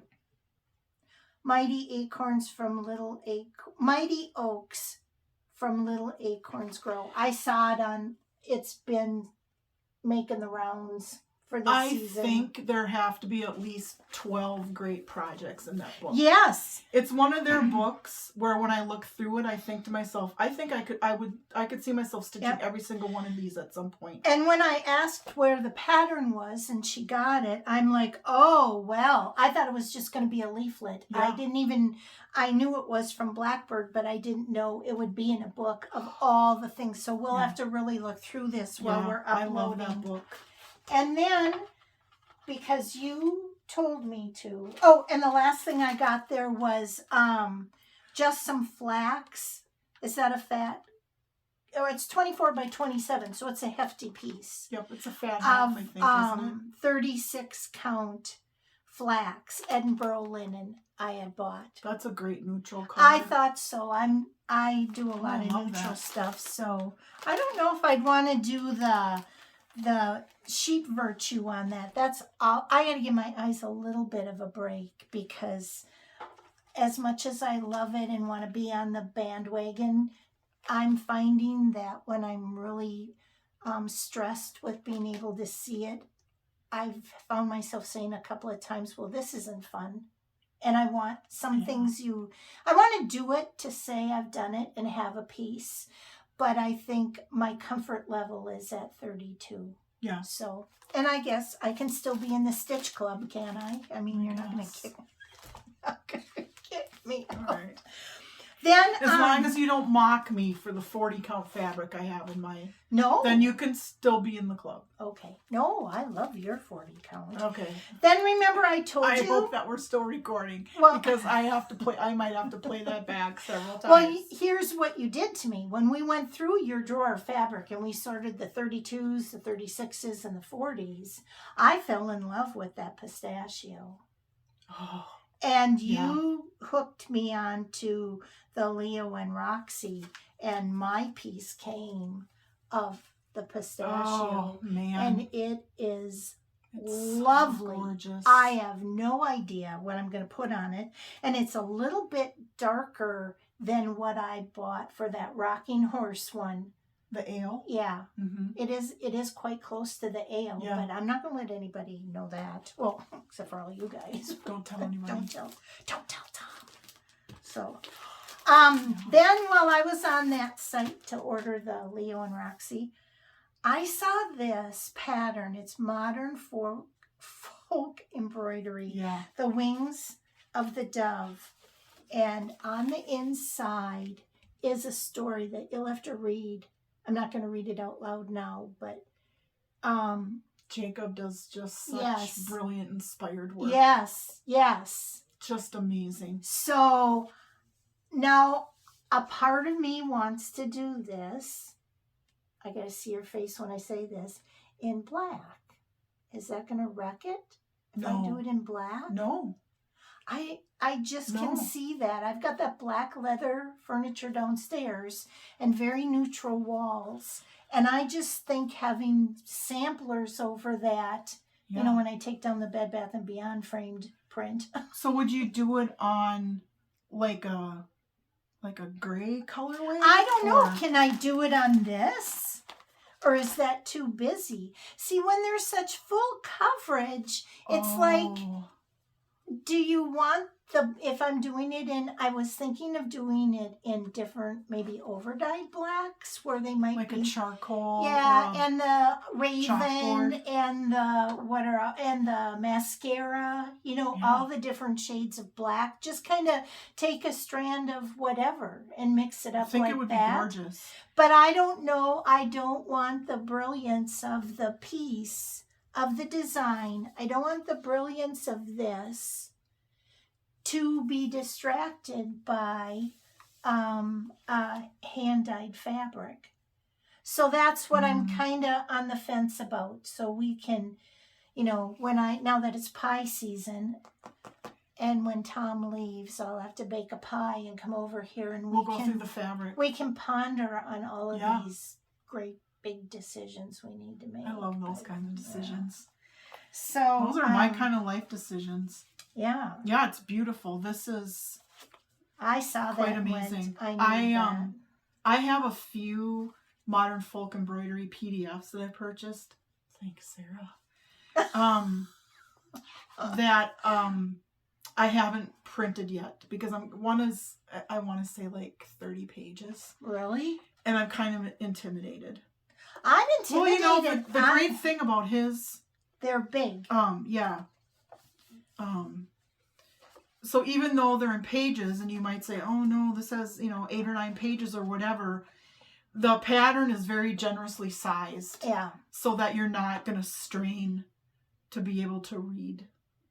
[SPEAKER 2] Mighty Acorns from Little Mighty Oaks from Little Acorns Grow. I saw it on, it's been making the rounds for the season.
[SPEAKER 1] I think there have to be at least 12 great projects in that book.
[SPEAKER 2] Yes.
[SPEAKER 1] It's one of their books where when I look through it, I think to myself, I think I could see myself stitching every single one of these at some point.
[SPEAKER 2] And when I asked where the pattern was and she got it, I'm like, oh, well, I thought it was just going to be a leaflet.
[SPEAKER 1] Yeah.
[SPEAKER 2] I knew it was from Blackbird, but I didn't know it would be in a book of all the things. So we'll have to really look through this while we're uploading.
[SPEAKER 1] I love that book.
[SPEAKER 2] And then, because you told me to, oh, and the last thing I got there was just some flax. Is that a fat? Or it's 24 by 27, so it's a hefty piece.
[SPEAKER 1] Yep, it's a fat half, I think, isn't it?
[SPEAKER 2] 36 count flax, Edinburgh linen I had bought.
[SPEAKER 1] That's a great neutral color.
[SPEAKER 2] I thought so. I do a lot of neutral stuff, so I don't know if I'd want to do the sheep virtue on that. That's all. I got to give my eyes a little bit of a break because as much as I love it and want to be on the bandwagon, I'm finding that when I'm really stressed with being able to see it, I've found myself saying a couple of times, well, this isn't fun. And I want some things I want to do it to say I've done it and have a piece. But I think my comfort level is at 32. Yeah. So, and I guess I can still be in the Stitch Club, can I? I mean, you're not going to kick me.
[SPEAKER 1] All right.
[SPEAKER 2] Then,
[SPEAKER 1] as long as you don't mock me for the 40 count fabric I have in my...
[SPEAKER 2] No.
[SPEAKER 1] Then you can still be in the club.
[SPEAKER 2] Okay. No, I love your 40 count.
[SPEAKER 1] Okay.
[SPEAKER 2] Then remember I told you...
[SPEAKER 1] I hope that we're still recording.
[SPEAKER 2] Well,
[SPEAKER 1] because I might have to play that back several times.
[SPEAKER 2] Well, here's what you did to me. When we went through your drawer of fabric and we sorted the 32s, the 36s, and the 40s, I fell in love with that pistachio.
[SPEAKER 1] Oh.
[SPEAKER 2] And you hooked me onto the Leo and Roxy, and my piece came of the pistachio.
[SPEAKER 1] Oh, man.
[SPEAKER 2] And it is lovely.
[SPEAKER 1] So gorgeous.
[SPEAKER 2] I have no idea what I'm going to put on it. And it's a little bit darker than what I bought for that rocking horse one.
[SPEAKER 1] The ale?
[SPEAKER 2] Yeah.
[SPEAKER 1] Mm-hmm.
[SPEAKER 2] It is quite close to the ale, but I'm not going to let anybody know that. Well, except for all you guys.
[SPEAKER 1] Don't tell anybody.
[SPEAKER 2] Don't tell Tom. So, then while I was on that site to order the Leo and Roxy, I saw this pattern. It's modern folk embroidery.
[SPEAKER 1] Yeah.
[SPEAKER 2] The wings of the dove. And on the inside is a story that you'll have to read. I'm not going to read it out loud now, but
[SPEAKER 1] Jacob does just such brilliant, inspired work.
[SPEAKER 2] Yes.
[SPEAKER 1] Just amazing.
[SPEAKER 2] So now a part of me wants to do this. I got to see your face when I say this. In black. Is that going to wreck it? If I do it in black?
[SPEAKER 1] No.
[SPEAKER 2] I I just can
[SPEAKER 1] No.
[SPEAKER 2] see that. I've got that black leather furniture downstairs and very neutral walls. And I just think having samplers over that,
[SPEAKER 1] Yeah.
[SPEAKER 2] you know, when I take down the Bed Bath & Beyond framed print.
[SPEAKER 1] So would you do it on like a gray colorway?
[SPEAKER 2] I don't know.
[SPEAKER 1] Or-
[SPEAKER 2] Can I do it on this? Or is that too busy? See, when there's such full coverage, it's like,
[SPEAKER 1] Oh.
[SPEAKER 2] do you want if I'm doing it in, I was thinking of doing it in different, maybe overdyed blacks where they might
[SPEAKER 1] like
[SPEAKER 2] be.
[SPEAKER 1] a charcoal.
[SPEAKER 2] Yeah,
[SPEAKER 1] or a-
[SPEAKER 2] and the Raven
[SPEAKER 1] chalkboard.
[SPEAKER 2] and the mascara, you know,
[SPEAKER 1] Yeah.
[SPEAKER 2] all the different shades of black. Just kind of take a strand of whatever and mix it
[SPEAKER 1] I
[SPEAKER 2] up
[SPEAKER 1] think
[SPEAKER 2] like
[SPEAKER 1] it would
[SPEAKER 2] that.
[SPEAKER 1] be gorgeous.
[SPEAKER 2] But I don't know. I don't want the brilliance of the piece, of the design. I don't want the brilliance of this to be distracted by hand-dyed fabric. So that's what I'm kind of on the fence about. So we can, you know, now that it's pie season and when Tom leaves, I'll have to bake a pie and come over here and
[SPEAKER 1] We'll go through the fabric.
[SPEAKER 2] we can ponder on all of
[SPEAKER 1] Yeah.
[SPEAKER 2] these great big decisions we need to make.
[SPEAKER 1] I love those
[SPEAKER 2] But,
[SPEAKER 1] kinds of decisions.
[SPEAKER 2] So
[SPEAKER 1] Those are my kind of life decisions.
[SPEAKER 2] Yeah,
[SPEAKER 1] Yeah, it's beautiful. This is
[SPEAKER 2] I saw
[SPEAKER 1] quite
[SPEAKER 2] that. and
[SPEAKER 1] amazing.
[SPEAKER 2] went, I need that.
[SPEAKER 1] I have a few modern folk embroidery PDFs that I purchased. Thanks, Sarah. That I haven't printed yet because one is I want to say like 30 pages,
[SPEAKER 2] Really?
[SPEAKER 1] and I'm kind of intimidated.
[SPEAKER 2] I'm
[SPEAKER 1] Well,
[SPEAKER 2] intimidated.
[SPEAKER 1] you know, the great thing about his
[SPEAKER 2] They're big.
[SPEAKER 1] yeah. So even though they're in pages and you might say, oh no, this has, 8 or 9 pages or whatever, the pattern is very generously sized
[SPEAKER 2] Yeah.
[SPEAKER 1] so that you're not going to strain to be able to read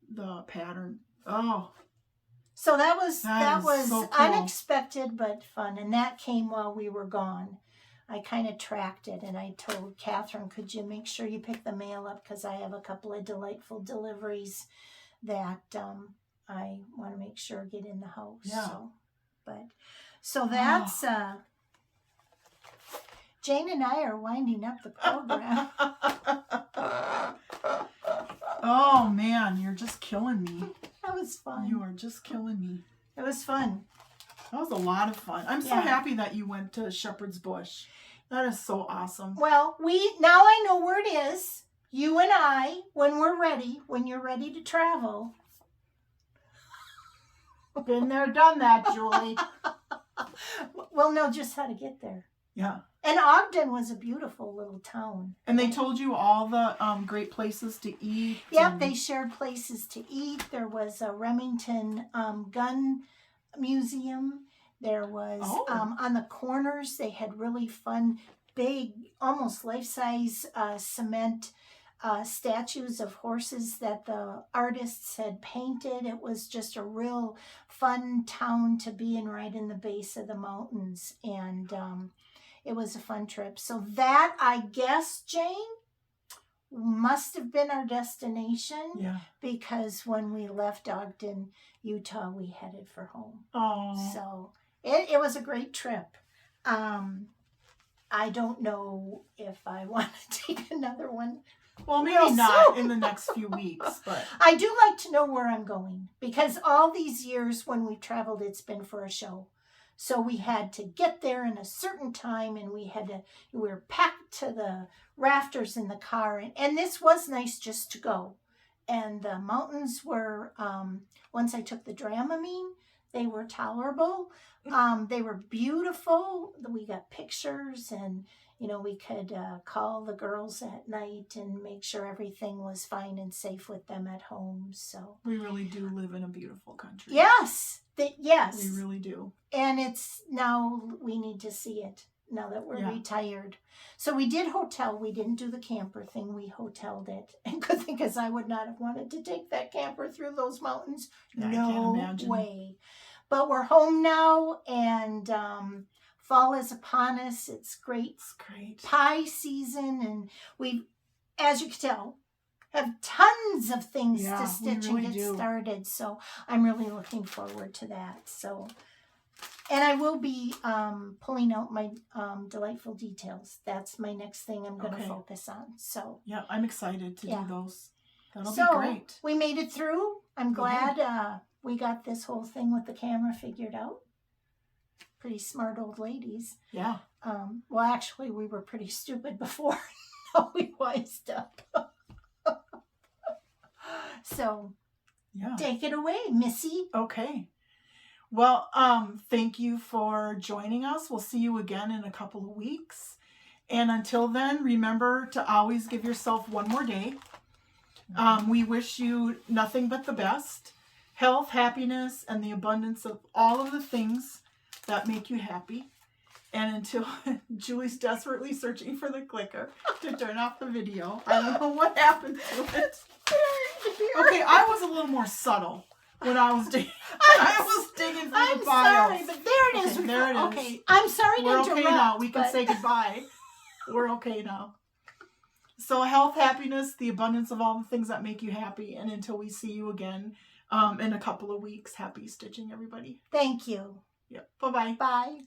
[SPEAKER 1] the pattern. Oh,
[SPEAKER 2] So that was
[SPEAKER 1] That is so cool.
[SPEAKER 2] unexpected but fun, and that came while we were gone. I kind of tracked it, and I told Catherine, could you make sure you pick the mail up because I have a couple of delightful deliveries that I want to make sure get in the house.
[SPEAKER 1] Yeah.
[SPEAKER 2] So that's Jane and I are winding up the program.
[SPEAKER 1] Oh man, you're just killing me.
[SPEAKER 2] That was fun.
[SPEAKER 1] You are just killing me.
[SPEAKER 2] It was fun.
[SPEAKER 1] That was a lot of fun. I'm so
[SPEAKER 2] Yeah.
[SPEAKER 1] happy that you went to Shepherd's Bush. That is so awesome.
[SPEAKER 2] Well, now I know where it is. You and I, when you're ready to travel.
[SPEAKER 1] Been there, done that, Julie.
[SPEAKER 2] We'll know just how to get there.
[SPEAKER 1] Yeah.
[SPEAKER 2] And Ogden was a beautiful little town.
[SPEAKER 1] And they told you all the great places to eat.
[SPEAKER 2] Yep,
[SPEAKER 1] and-
[SPEAKER 2] they shared places to eat. There was a Remington gun museum. There was,
[SPEAKER 1] Oh.
[SPEAKER 2] on the corners, they had really fun, big, almost life-size cement statues of horses that the artists had painted. It was just a real fun town to be in, right in the base of the mountains. And it was a fun trip. So that, I guess, Jane, must have been our destination.
[SPEAKER 1] Yeah.
[SPEAKER 2] Because when we left Ogden, Utah, we headed for home.
[SPEAKER 1] Oh.
[SPEAKER 2] So it was a great trip. I don't know if I want to take another one.
[SPEAKER 1] Well, maybe
[SPEAKER 2] Real
[SPEAKER 1] not
[SPEAKER 2] soon.
[SPEAKER 1] in the next few weeks, but
[SPEAKER 2] I do like to know where I'm going because all these years when we've traveled, it's been for a show. So we had to get there in a certain time, and we were packed to the rafters in the car. And this was nice just to go. And the mountains were, once I took the Dramamine, they were tolerable. They were beautiful. We got pictures, and we could call the girls at night and make sure everything was fine and safe with them at home. So
[SPEAKER 1] we really do live in a beautiful country.
[SPEAKER 2] yes, yes,
[SPEAKER 1] We really do.
[SPEAKER 2] and it's now we need to see it now that we're
[SPEAKER 1] Yeah.
[SPEAKER 2] retired. So we did hotel. We didn't do the camper thing. We hoteled it, and good thing because I would not have wanted to take that camper through those mountains.
[SPEAKER 1] Yeah, I can't
[SPEAKER 2] No
[SPEAKER 1] imagine.
[SPEAKER 2] way. But we're home now, and fall is upon us. It's great
[SPEAKER 1] It's great.
[SPEAKER 2] pie season, and we, as you can tell, have tons of things
[SPEAKER 1] Yeah,
[SPEAKER 2] to
[SPEAKER 1] we
[SPEAKER 2] stitch
[SPEAKER 1] really
[SPEAKER 2] and get
[SPEAKER 1] do.
[SPEAKER 2] started. So I'm really looking forward to that. So, and I will be pulling out my delightful details. That's my next thing I'm going to
[SPEAKER 1] Okay.
[SPEAKER 2] focus on. So
[SPEAKER 1] Yeah, I'm excited to
[SPEAKER 2] Yeah.
[SPEAKER 1] do those. That'll
[SPEAKER 2] so
[SPEAKER 1] be great.
[SPEAKER 2] we made it through. I'm
[SPEAKER 1] We
[SPEAKER 2] glad we got this whole thing with the camera figured out. Pretty smart old ladies.
[SPEAKER 1] Yeah.
[SPEAKER 2] Well, actually, we were pretty stupid before. Now we wised up. So
[SPEAKER 1] Yeah.
[SPEAKER 2] take it away, Missy.
[SPEAKER 1] Okay. Well, thank you for joining us. We'll see you again in a couple of weeks. And until then, remember to always give yourself one more day. We wish you nothing but the best, health, happiness, and the abundance of all of the things that make you happy. And until Julie's desperately searching for the clicker to turn off the video. I don't know what happened to it. Okay, I was a little more subtle when I was digging. I was digging for
[SPEAKER 2] I'm
[SPEAKER 1] the files.
[SPEAKER 2] sorry, but there it is.
[SPEAKER 1] Okay, there it is.
[SPEAKER 2] Okay, I'm sorry
[SPEAKER 1] We're
[SPEAKER 2] to
[SPEAKER 1] okay
[SPEAKER 2] interrupt.
[SPEAKER 1] now. We can
[SPEAKER 2] but-
[SPEAKER 1] say goodbye. We're okay now. So health, happiness, the abundance of all the things that make you happy. And until we see you again in a couple of weeks, happy stitching, everybody.
[SPEAKER 2] Thank you.
[SPEAKER 1] Yep. Bye-bye.
[SPEAKER 2] Bye.